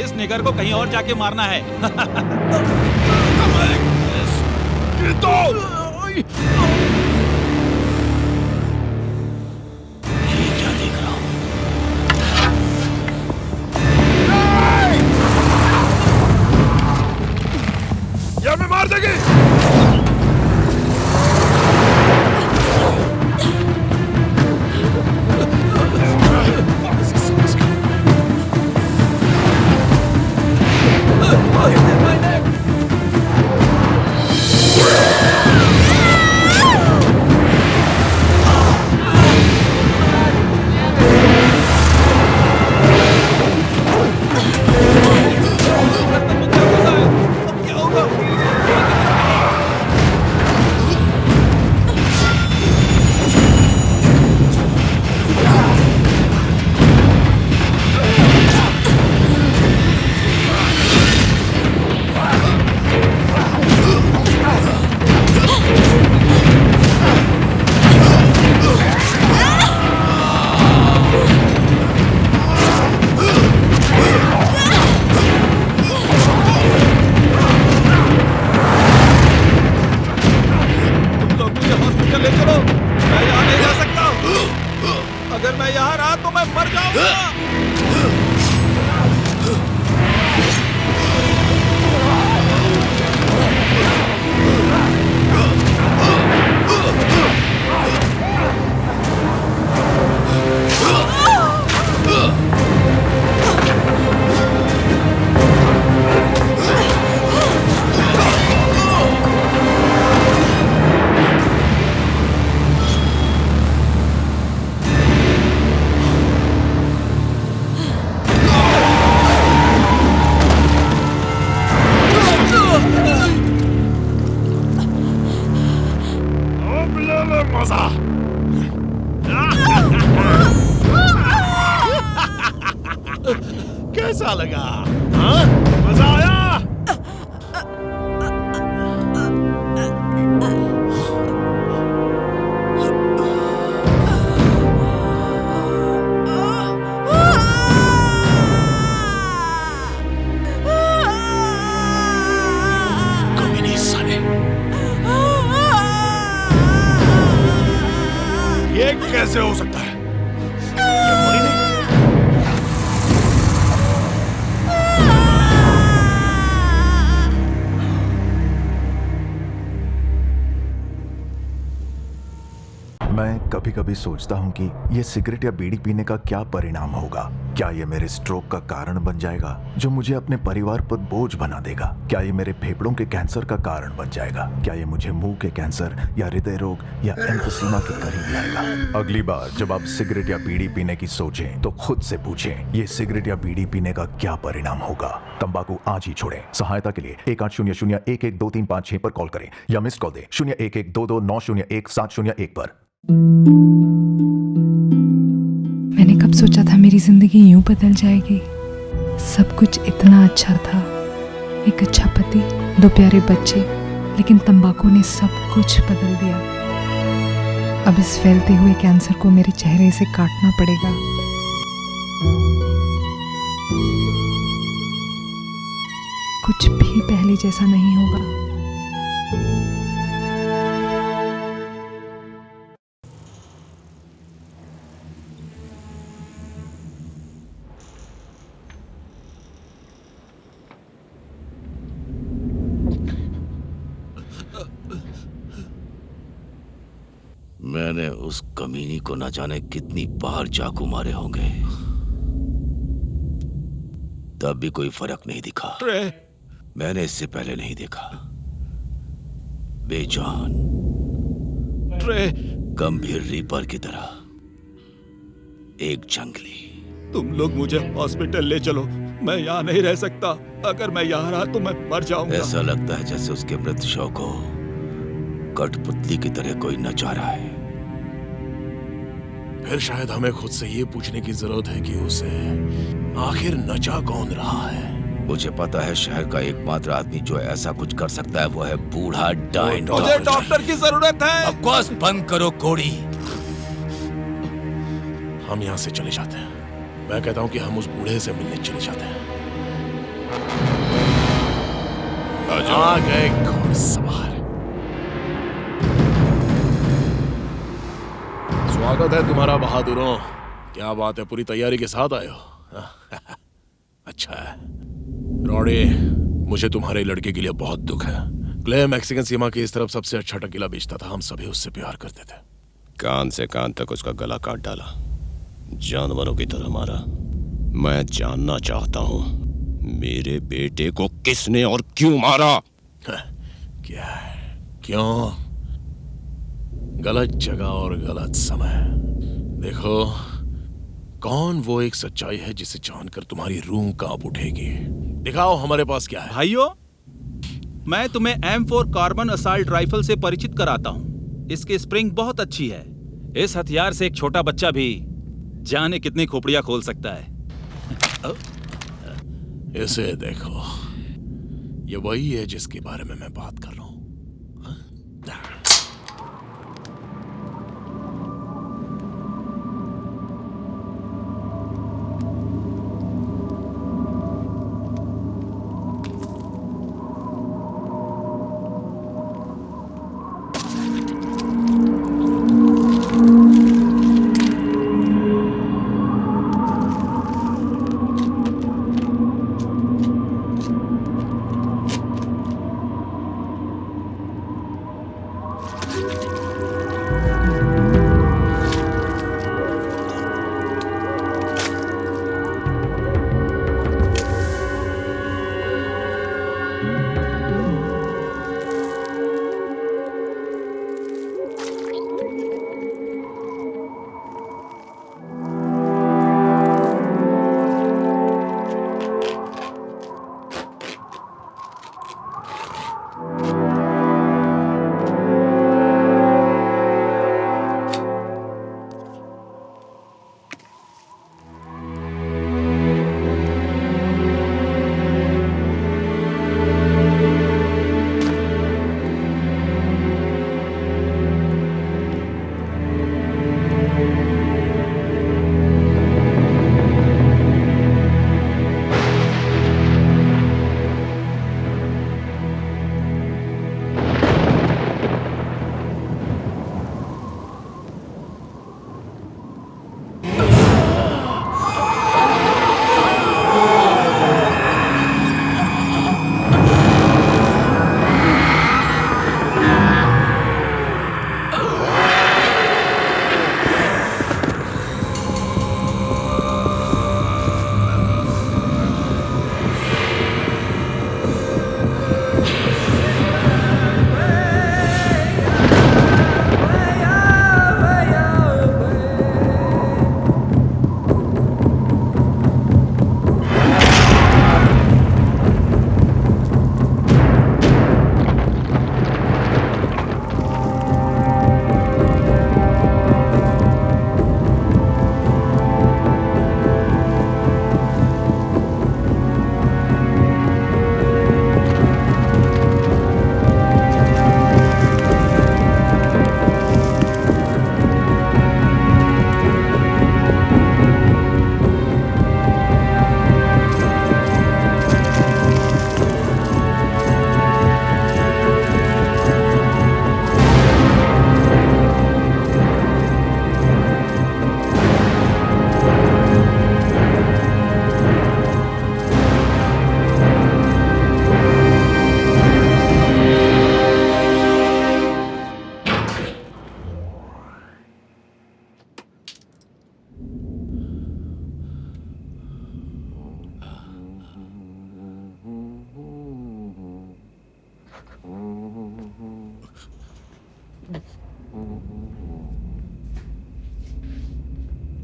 इस निगर को कहीं और जाके मारना है। ये क्या देख रहा हूं? ये हमें मार देगी। अगर मैं यहाँ रहा तो मैं मर जाऊंगा। मजा। कैसा लगा? हाँ? मजा आया? ये कैसे हो सकता है? ये मरी नहीं। मैं कभी कभी सोचता हूँ कि ये सिगरेट या बीड़ी पीने का क्या परिणाम होगा। क्या ये मेरे स्ट्रोक का कारण बन जाएगा जो मुझे अपने परिवार पर बोझ बना देगा? क्या ये मेरे फेफड़ों के कैंसर का कारण बन जाएगा? क्या ये मुझे मुंह के कैंसर या हृदय रोग या एम्फीसीमा के करीब लाएगा? अगली बार जब आप सिगरेट या बीड़ी पीने की सोचें तो खुद से पूछें, ये सिगरेट या बीड़ी पीने का क्या परिणाम होगा? तंबाकू आज ही छोड़ें। सहायता के लिए 1800-112356 पर कॉल करें या मिस्ड कॉल दें 01122901-701 पर। मैंने कब सोचा था मेरी जिंदगी यूं बदल जाएगी। सब कुछ इतना अच्छा था, एक अच्छा पति, 2 प्यारे बच्चे, लेकिन तंबाकू ने सब कुछ बदल दिया। अब इस फैलते हुए कैंसर को मेरे चेहरे से काटना पड़ेगा। कुछ भी पहले जैसा नहीं होगा। मैंने उस कमीनी को न जाने कितनी बार चाकू मारे होंगे, तब भी कोई फर्क नहीं दिखा। मैंने इससे पहले नहीं देखा। बेजान, गंभीर रीपर की तरह, एक जंगली। तुम लोग मुझे हॉस्पिटल ले चलो, मैं यहाँ नहीं रह सकता। अगर मैं यहाँ रहा तो मैं मर जाऊंगा। ऐसा लगता है जैसे उसके मृत शव को कठपुतली की तरह कोई नचा रहा है। फिर शायद हमें खुद से ये पूछने की जरूरत है कि उसे आखिर नचा कौन रहा है। मुझे पता है शहर का एकमात्र आदमी जो ऐसा कुछ कर सकता है वो है बूढ़ा डाइन। मुझे डॉक्टर की जरूरत है। बकवास बंद करो कोड़ी। हम यहाँ से चले जाते हैं। मैं कहता हूँ कि हम उस बूढ़े से मिलने चले जाते हैं। आ गए घुड़सवार। स्वागत है तुम्हारा बहादुरों। क्या बात है, पूरी तैयारी के साथ आए हो? अच्छा है। रॉडी, मुझे तुम्हारे लड़के के लिए बहुत दुख है। क्ले मैक्सिकन सीमा की इस तरफ सबसे अच्छा टकीला बेचता था। हम सभी उससे प्यार करते थे। कान से कान तक उसका गला काट डाला, जानवरों की तरह मारा। मैं जानना चाहता हूँ मेरे बेटे को किसने और क्यों मारा? क्या है? क्यों? गलत जगह और गलत समय। देखो, कौन वो एक सच्चाई है जिसे जानकर तुम्हारी रूह कांप उठेगी। दिखाओ हमारे पास क्या है। भाइयों, मैं तुम्हें M4 कार्बन असॉल्ट राइफल से परिचित कराता हूँ। इसकी स्प्रिंग बहुत अच्छी है। इस हथियार से एक छोटा बच्चा भी जाने कितनी खोपड़ियां खोल सकता है। इसे देखो, ये वही है जिसके बारे में मैं बात कर रहा हूँ।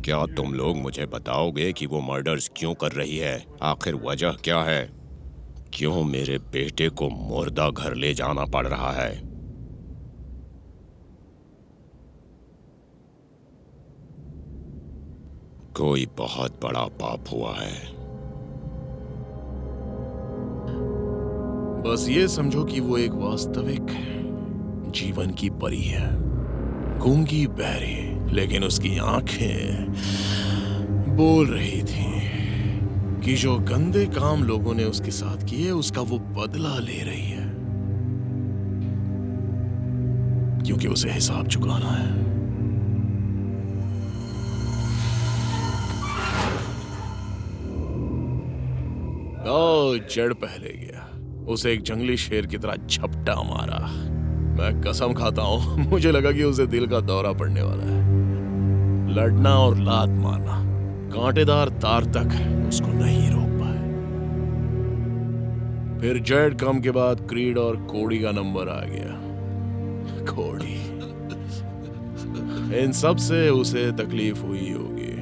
क्या तुम लोग मुझे बताओगे कि वो मर्डर्स क्यों कर रही है? आखिर वजह क्या है? क्यों मेरे बेटे को मुर्दा घर ले जाना पड़ रहा है? कोई बहुत बड़ा पाप हुआ है। बस ये समझो कि वो एक वास्तविक जीवन की परी है, गूंगी बहरी, लेकिन उसकी आंखें बोल रही थी कि जो गंदे काम लोगों ने उसके साथ किए उसका वो बदला ले रही है, क्योंकि उसे हिसाब चुकाना है। जड़ पहले गया, उसे एक जंगली शेर की तरह झपटा मारा। मैं कसम खाता हूं, मुझे लगा कि उसे दिल का दौरा पड़ने वाला है। लड़ना और लात मारना, कांटेदार तार तक उसको नहीं रोक पाए। फिर जेड कम के बाद क्रीड और कोड़ी का नंबर आ गया। कोड़ी, इन सब से उसे तकलीफ हुई होगी,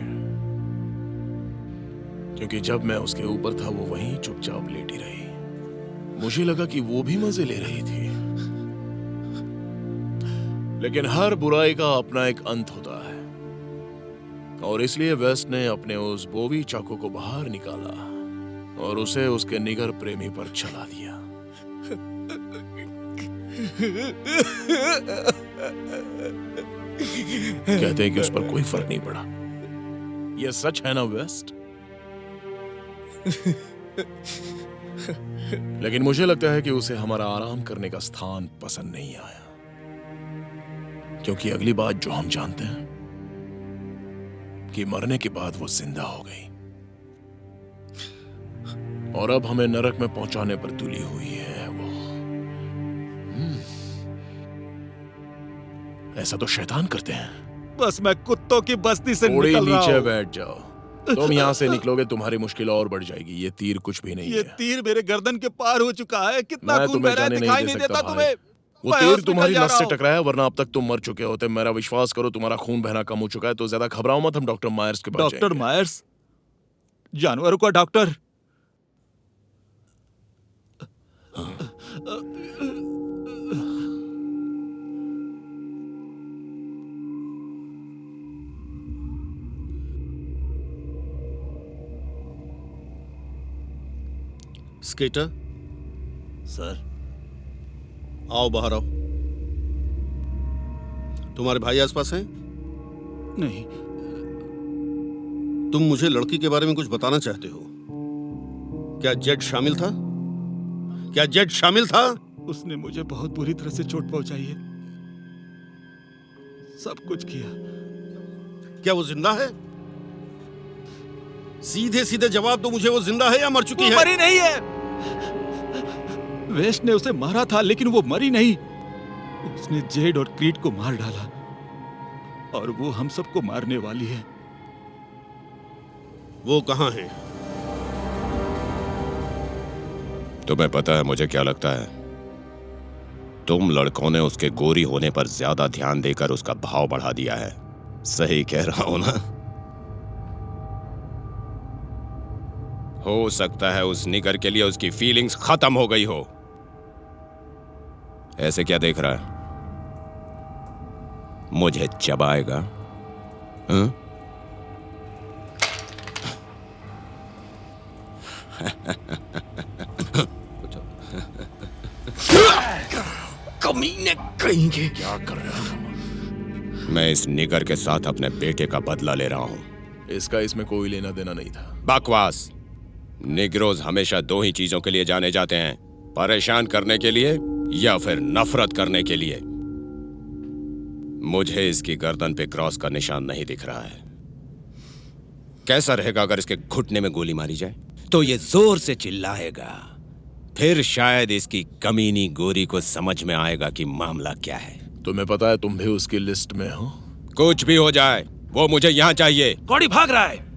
क्योंकि जब मैं उसके ऊपर था वो वहीं चुपचाप लेटी रही। मुझे लगा कि वो भी मजे ले रही थी, लेकिन हर बुराई का अपना एक अंत होता है, और इसलिए वेस्ट ने अपने उस बोवी चाकू को बाहर निकाला और उसे उसके निगर प्रेमी पर चला दिया। कहते हैं कि उस पर कोई फर्क नहीं पड़ा। यह सच है ना वेस्ट? लेकिन मुझे लगता है कि उसे हमारा आराम करने का स्थान पसंद नहीं आया, क्योंकि अगली बात जो हम जानते हैं कि मरने के बाद वो जिंदा हो गई और अब हमें नरक में पहुंचाने पर तुली हुई है वो। ऐसा तो शैतान करते हैं। बस मैं कुत्तों की बस्ती से थोड़ी निकल रहा नीचे हूं। बैठ जाओ। तुम यहाँ से निकलोगे तुम्हारी मुश्किल और बढ़ जाएगी। ये तीर कुछ भी नहीं ये है। तीर मेरे गर्दन के पार हो चुका है। कितना मैं खून तुम्हें बह रहा है, जाने दिखाई नहीं नहीं दे देता सकता तुम्हें? वो मैं तीर हॉस्पिटल तुम्हारी जा नस रहा से हूं। टकराया, वरना अब तक तुम मर चुके होते। मेरा विश्वास करो, तुम्हारा खून बहना कम हो चुका है, तो ज्यादा घबराओ मत। हम डॉक्टर मायर्स के पास डॉक्टर जाएंगे। मायर्स? जानवरों का डॉक्टर? स्केटर, सर, आओ बाहर आओ। तुम्हारे भाई आसपास हैं? नहीं। तुम मुझे लड़की के बारे में कुछ बताना चाहते हो? क्या जेड शामिल था? क्या जेड शामिल था? उसने मुझे बहुत बुरी तरह से चोट पहुंचाई है। सब कुछ किया। क्या वो जिंदा है? सीधे सीधे जवाब दो मुझे, वो जिंदा है या मर चुकी है? मरी नहीं है। वेस्ट ने उसे मारा था, लेकिन वो मरी नहीं। उसने जेड और क्रीड को मार डाला, और वो हम सबको मारने वाली है। वो कहां है? तुम्हें पता है मुझे क्या लगता है? तुम लड़कों ने उसके गोरी होने पर ज्यादा ध्यान देकर उसका भाव बढ़ा दिया है। सही कह रहा हूं ना? हो सकता है उस निगर के लिए उसकी फीलिंग्स खत्म हो गई हो। ऐसे क्या देख रहा है? मुझे चबाएगा? कमीने कहीं के। क्या कर रहे हो? मैं इस निगर के साथ अपने बेटे का बदला ले रहा हूं। इसका इसमें कोई लेना देना नहीं था। बकवास। निग्रोज हमेशा दो ही चीजों के लिए जाने जाते हैं, परेशान करने के लिए या फिर नफरत करने के लिए। मुझे इसकी गर्दन पे क्रॉस का निशान नहीं दिख रहा है। कैसा रहेगा अगर इसके घुटने में गोली मारी जाए? तो ये जोर से चिल्लाएगा। फिर शायद इसकी कमीनी गोरी को समझ में आएगा कि मामला क्या है। तुम्हें पता है तुम भी उसकी लिस्ट में हो? कुछ भी हो जाए, वो मुझे यहाँ चाहिए। कौड़ी भाग रहा है।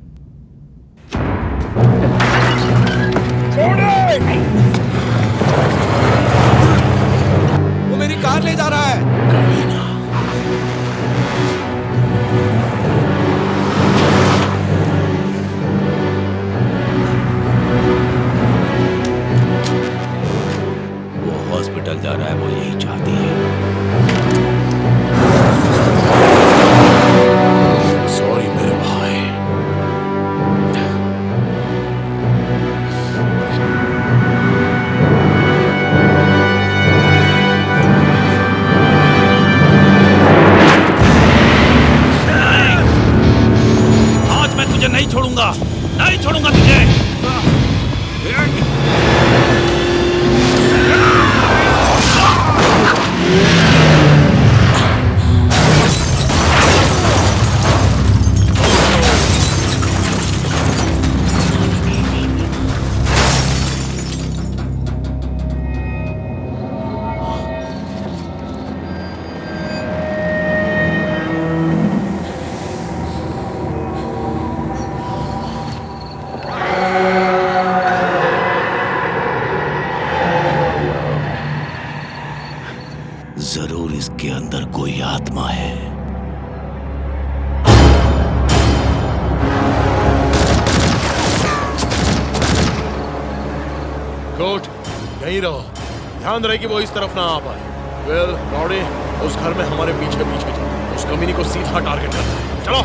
वो मेरी कार ले जा रहा है। तुझे नहीं छोड़ूंगा, नहीं छोड़ूंगा तुझे। जरूर इसके अंदर कोई आत्मा है। गुड, यहीं रहो। ध्यान रहे कि वो इस तरफ ना आ पाए। वेल, लॉर्डी, उस घर में हमारे पीछे पीछे जाओ। उस कमीनी को सीधा टारगेट करना है। चलो।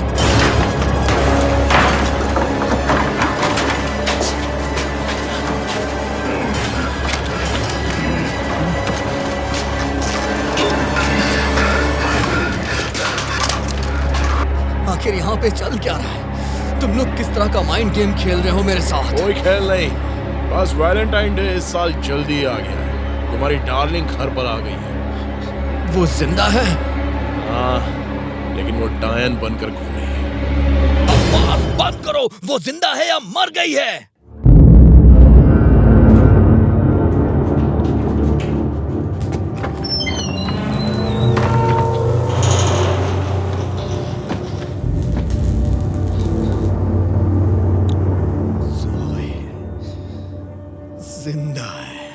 आखिर यहाँ पे चल क्या रहा है? तुम लोग किस तरह का माइंड गेम खेल रहे हो मेरे साथ? कोई खेल नहीं, बस वैलेंटाइन डे इस साल जल्दी आ गया है। तुम्हारी डार्लिंग घर पर आ गई है। वो जिंदा है? हाँ, लेकिन वो डायन बनकर घूम रही है। बकवास बंद करो। वो जिंदा है या मर गई है? जिंदा है।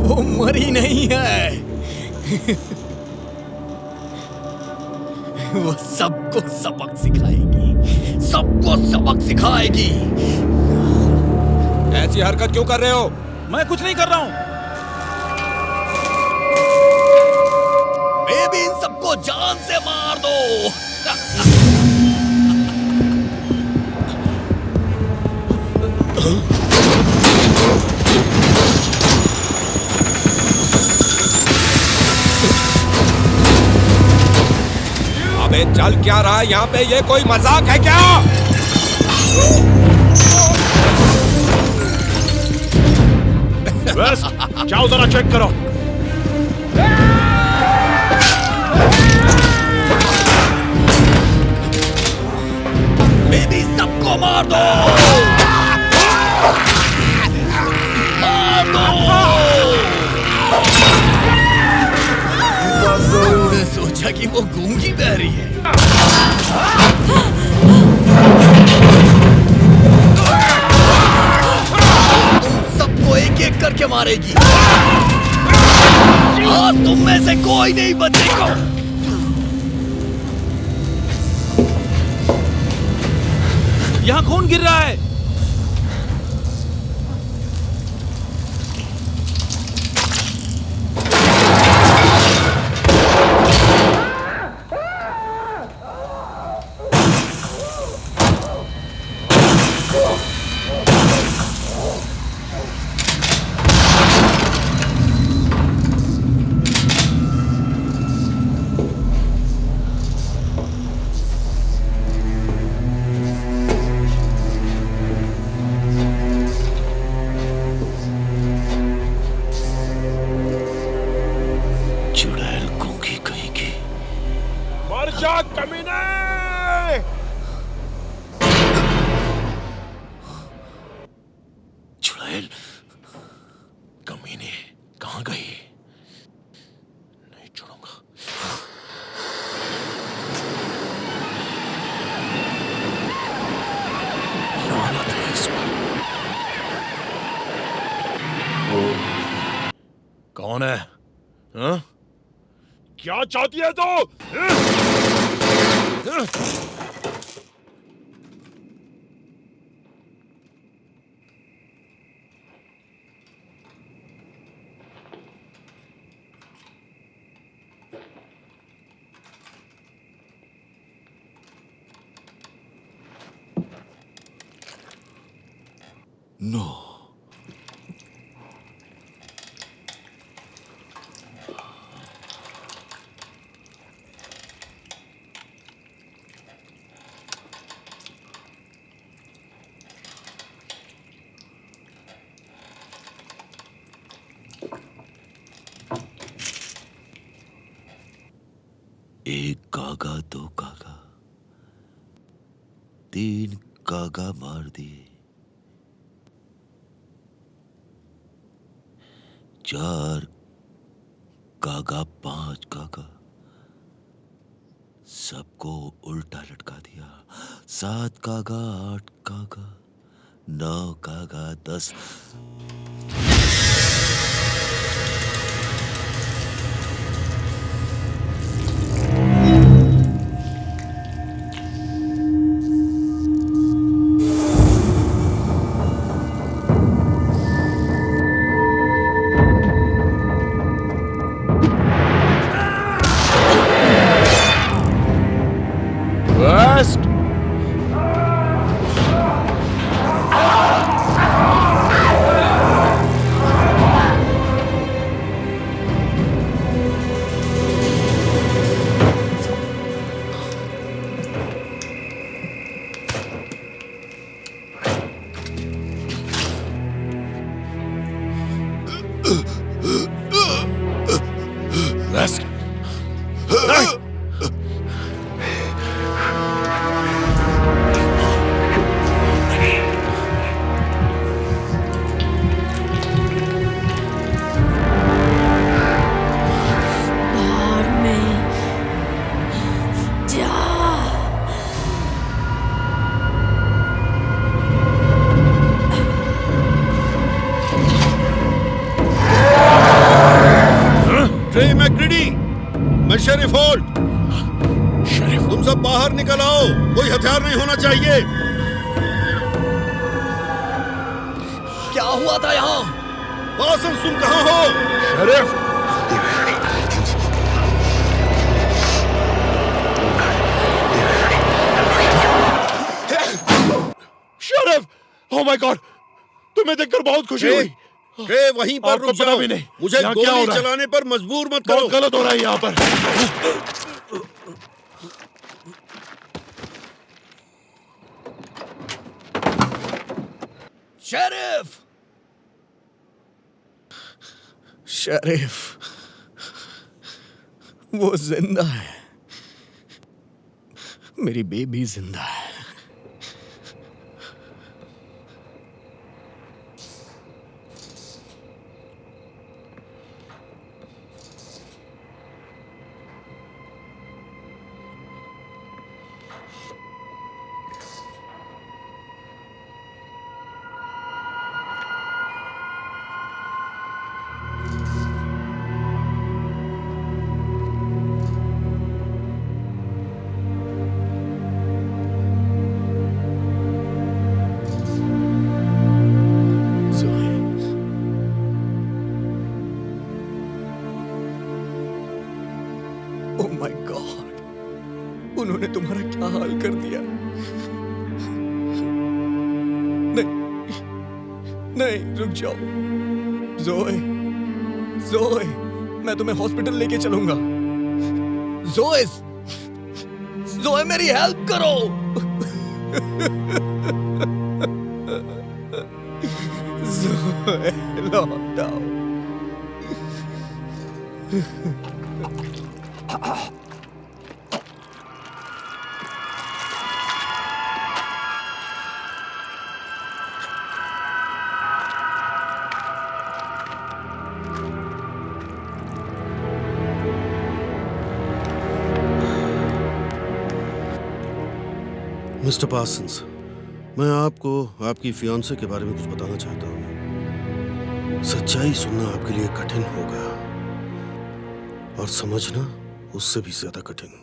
वो मरी नहीं है। वो सबको सबक सिखाएगी, सबको सबक सिखाएगी। ऐसी हरकत क्यों कर रहे हो? मैं कुछ नहीं कर रहा हूं। बेबी, इन सबको जान से मार दो। अबे चल क्या रहा है यहाँ पे? ये कोई मजाक है क्या? वेस्ट, जाओ जरा चेक करो। बेबी, सबको मार दो। मार दो। तुमने सोचा कि वो गूंगी बहरी है? तुम सबको एक एक करके मारेगी। आज तुम में से कोई नहीं बचेगा। यहाँ खून गिर रहा है। चुड़ैल कमीने कहाँ गई? नहीं छोड़ूंगा। लानत है इस पर। कौन है? हाँ? क्या चाहती है तू? नो। एक कागा, दो कागा, तीन कागा मार दिए, चार कागा, पांच कागा, सबको उल्टा लटका दिया, सात कागा, आठ कागा, 9 कागा, 10। शेरिफ होल्ट, तुम सब बाहर निकल आओ, कोई हथियार नहीं होना चाहिए। क्या हुआ था यहाँ? पार्सन्स, तुम कहाँ हो? Sheriff, sheriff, oh my God, तुम्हें देखकर बहुत खुशी हुई। वहीं पर रुक जाओ, भी नहीं मुझे गोली चलाने पर मजबूर मत करो। बहुत गलत हो रहा है यहाँ पर। शेरिफ, शेरिफ, वो जिंदा है, मेरी बेबी जिंदा है। ओह माय गॉड, उन्होंने तुम्हारा क्या हाल कर दिया। नहीं, नहीं, रुक जाओ। ज़ोए, ज़ोए, मैं तुम्हें हॉस्पिटल लेके चलूंगा। ज़ोए, ज़ोए, मेरी हेल्प करो। ज़ोए, लौट आओ। मिस्टर पार्सन्स, मैं आपको आपकी फियांसे के बारे में कुछ बताना चाहता हूँ। सच्चाई सुनना आपके लिए कठिन होगा और समझना उससे भी ज्यादा कठिन।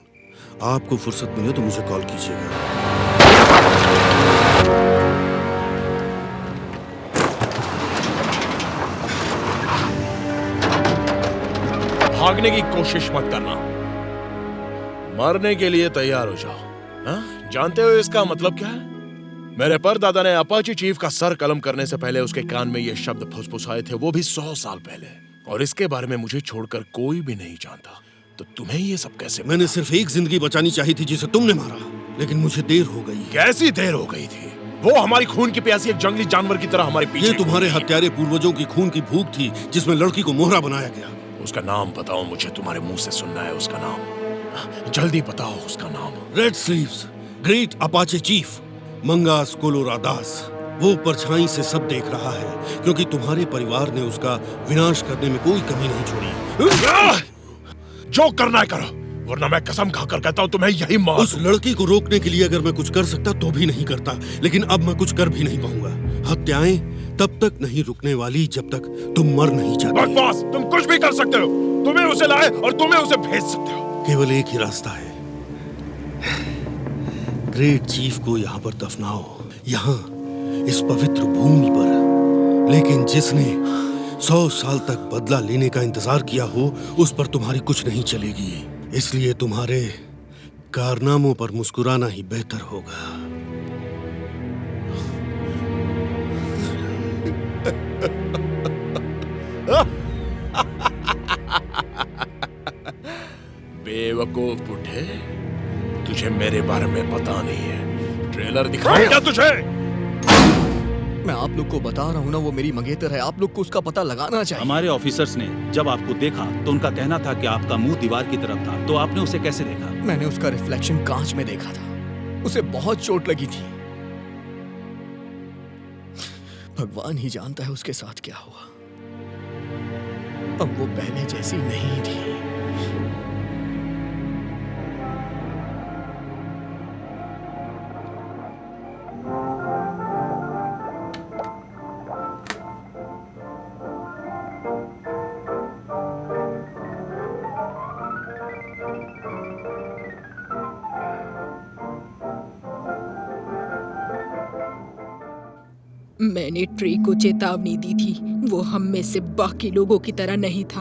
आपको फुर्सत मिले तो मुझे कॉल कीजिएगा। भागने की कोशिश मत करना, मरने के लिए तैयार हो जाओ। हा? जानते हो इसका मतलब क्या है? मेरे परदादा ने अपाची चीफ का सर कलम करने से पहले उसके कान में ये शब्द फुसफुसाए थे, वो भी 100 साल पहले। और इसके बारे में मुझे छोड़कर कोई भी नहीं जानता। तो तुम्हें ये सब कैसे? मैंने सिर्फ एक जिंदगी बचानी चाहिए थी जिसे तुमने मारा, लेकिन मुझे देर हो गई। कैसी देर हो गई थी? वो हमारी खून की प्यासी एक जंगली जानवर की तरह हमारे पीछे। ये तुम्हारे हत्यारे पूर्वजों की खून की भूख थी जिसमें लड़की को मोहरा बनाया गया। उसका नाम बताओ मुझे, तुम्हारे मुंह से सुनना है उसका नाम। जल्दी बताओ उसका नाम। Red Sleeves, great Apache chief, Mangas Coloradas. वो परछाई से सब देख रहा है क्योंकि तुम्हारे परिवार ने उसका विनाश करने में कोई कमी नहीं छोड़ी। जो करना है करो, वरना मैं कसम खाकर कहता हूँ तुम्हें यही मार। उस लड़की को रोकने के लिए अगर मैं कुछ कर सकता तो भी नहीं करता, लेकिन अब मैं कुछ कर भी नहीं पाऊंगा। हत्याएं तब तक नहीं रुकने वाली जब तक तुम मर नहीं जाते। बकवास, तुम कुछ भी कर सकते हो। तुम्हें उसे लाए और तुम्हें उसे भेज सकते हो। केवल एक ही रास्ता है, ग्रेट चीफ को यहाँ पर दफनाओ, यहाँ इस पवित्र भूमि पर। लेकिन जिसने 100 साल तक बदला लेने का इंतजार किया हो, उस पर तुम्हारी कुछ नहीं चलेगी। इसलिए तुम्हारे कारनामों पर मुस्कुराना ही बेहतर होगा। बेवकूफ बुढ़े, तुझे मेरे बारे में पता नहीं है। ट्रेलर दिखाऊं क्या तुझे? मैं आप लोग को बता रहा हूँ ना, वो मेरी मंगेतर है। आप लोग को उसका पता लगाना चाहिए। हमारे ऑफिसर्स ने जब आपको देखा तो उनका कहना था कि आपका मुंह दीवार की तरफ था, तो आपने उसे कैसे देखा? मैंने उसका रिफ्लेक्शन कांच में देखा था। उसे बहुत चोट लगी थी। भगवान ही जानता है उसके साथ क्या हुआ। अब वो पहले जैसी नहीं थी। मैंने ट्री को चेतावनी दी थी। वो हम में से बाकी लोगों की तरह नहीं था।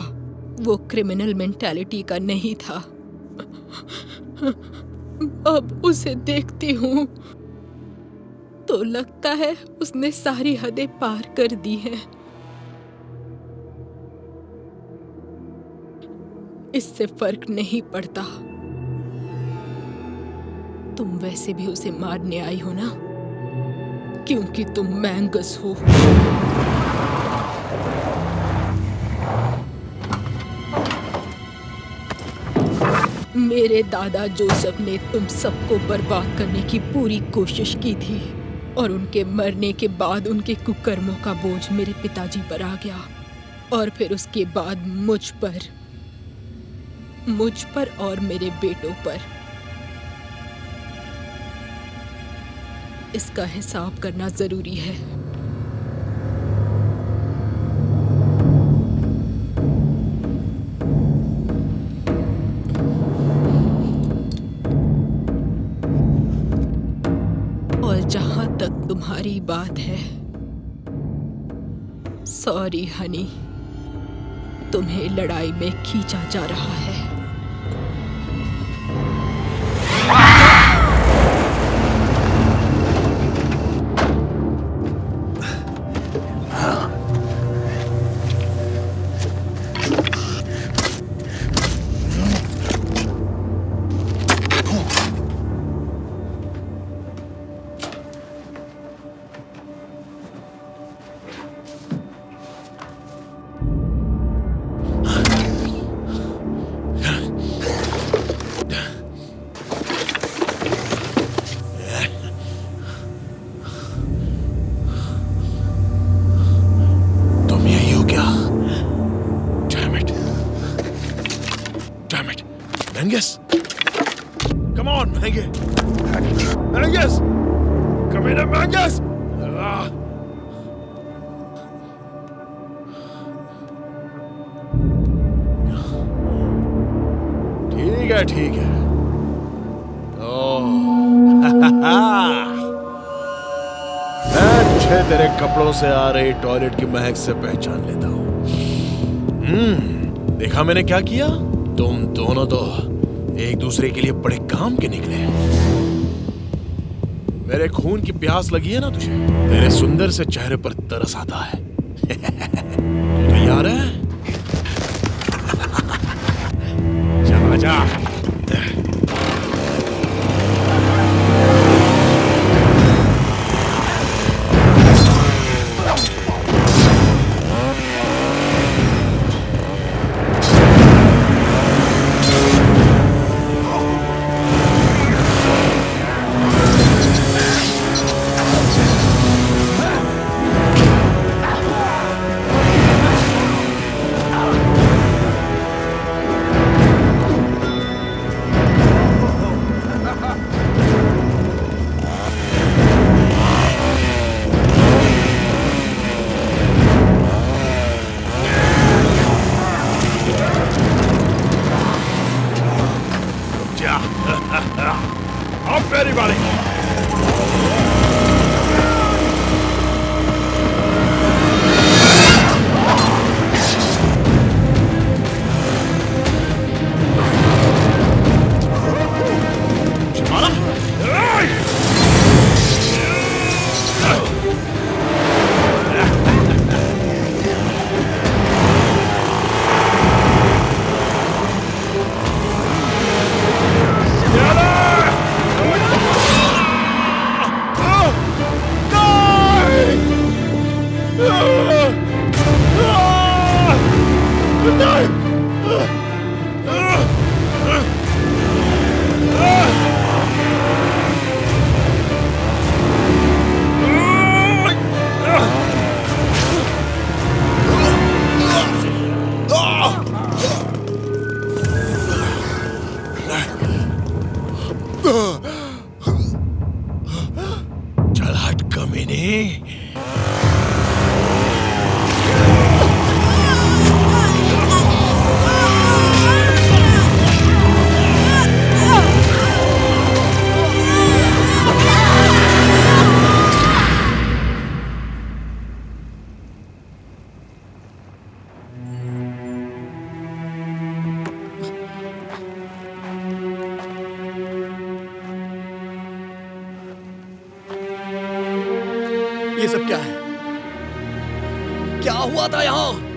वो क्रिमिनल मेंटालिटी का नहीं था। अब उसे देखती हूँ तो लगता है उसने सारी हदें पार कर दी हैं। इससे फर्क नहीं पड़ता। तुम वैसे भी उसे मारने आई हो ना, क्योंकि तुम मैंगस हो। मेरे दादा जोसेफ ने तुम सबको बर्बाद करने की पूरी कोशिश की थी, और उनके मरने के बाद उनके कुकर्मों का बोझ मेरे पिताजी पर आ गया, और फिर उसके बाद मुझ पर और मेरे बेटों पर। इसका हिसाब करना जरूरी है। और जहां तक तुम्हारी बात है, सॉरी हनी, तुम्हें लड़ाई में खींचा जा रहा है। Mangus! Come on, Mangus! Mangus! Come in, Mangus! ठीक है। मैं तुझे तेरे कपड़ों से आ रही टॉयलेट की महक से पहचान लेता हूँ। देखा मैंने क्या किया? तुम दोनों तो एक दूसरे के लिए बड़े काम के निकले। मेरे खून की प्यास लगी है ना तुझे? तेरे सुंदर से चेहरे पर तरस आता है। तू तैयार है? चला जा। अब मेरी बारी। चल हट कमीने। ये सब क्या है? क्या हुआ था यहाँ?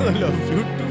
I love you too.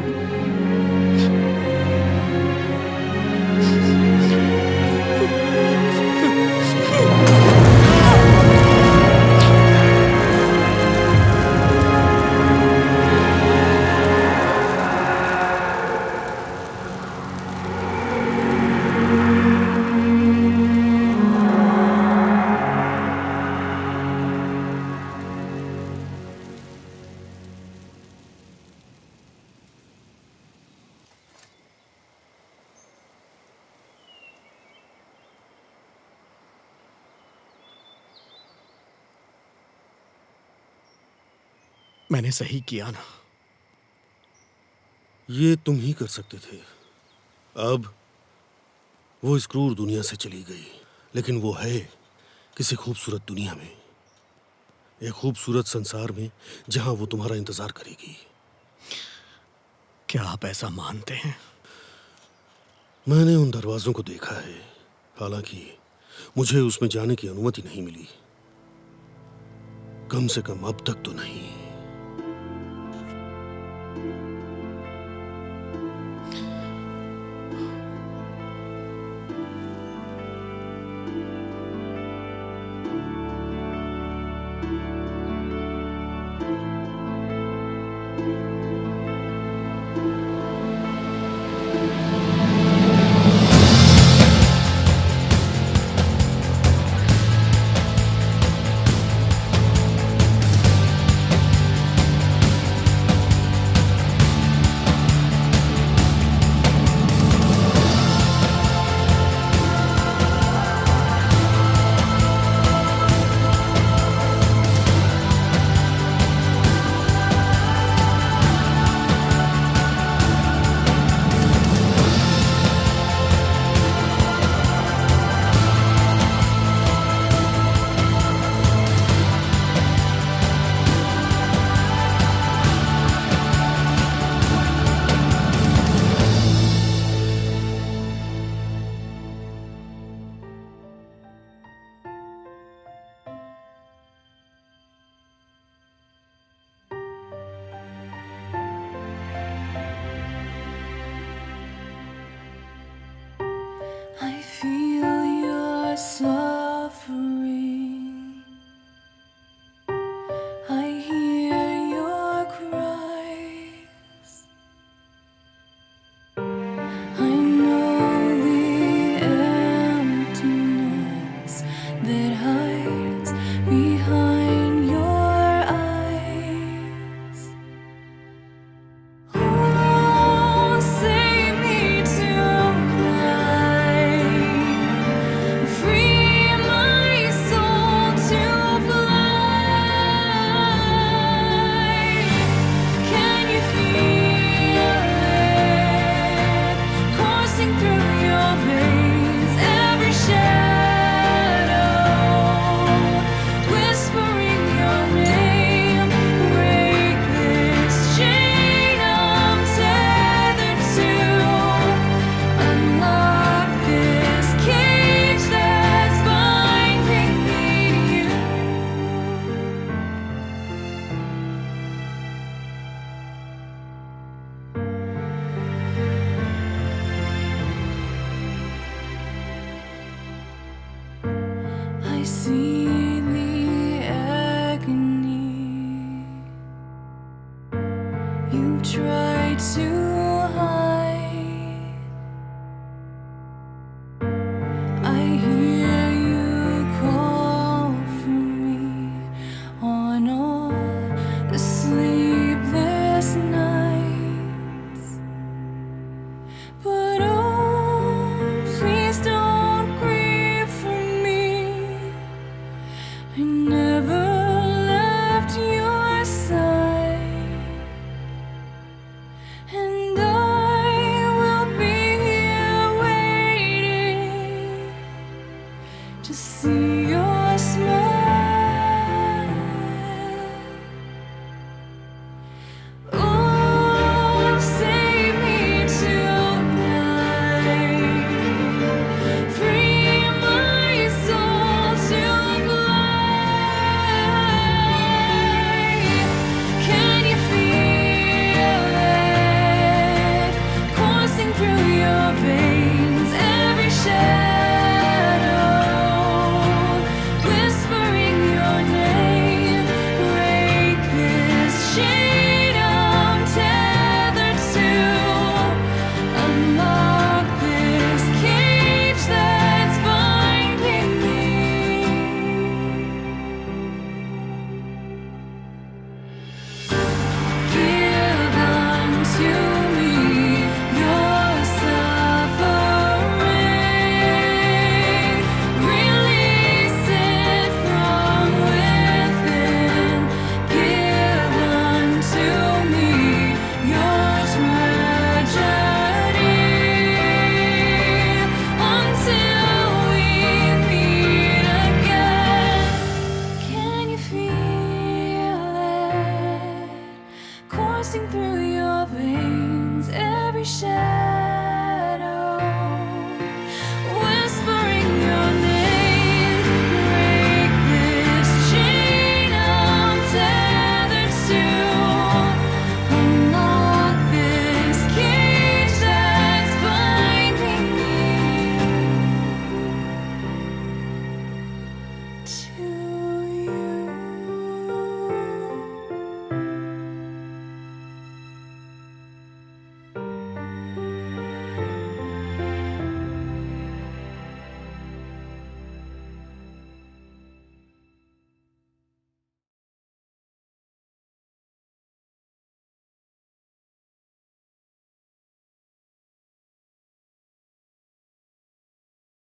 मैंने सही किया ना। ये तुम ही कर सकते थे। अब वो इस क्रूर दुनिया से चली गई, लेकिन वो है किसी खूबसूरत दुनिया में, एक खूबसूरत संसार में जहां वो तुम्हारा इंतजार करेगी। क्या आप ऐसा मानते हैं? मैंने उन दरवाजों को देखा है, हालांकि मुझे उसमें जाने की अनुमति नहीं मिली, कम से कम अब तक तो नहीं। I feel your suffering. I hear your cries. I know the emptiness that hides behind your eyes. Oh, save me tonight. Free my soul to fly. Can you feel it coursing through your veins? Every shadow whispering your name. Break this chain I'm tethered to. Unlock this cage that's binding me to you. I see the agony you tried to hide. I hear you call for me on all the sleepless nights. But oh, please don't grieve for me. I never left your side, and I will be here waiting to see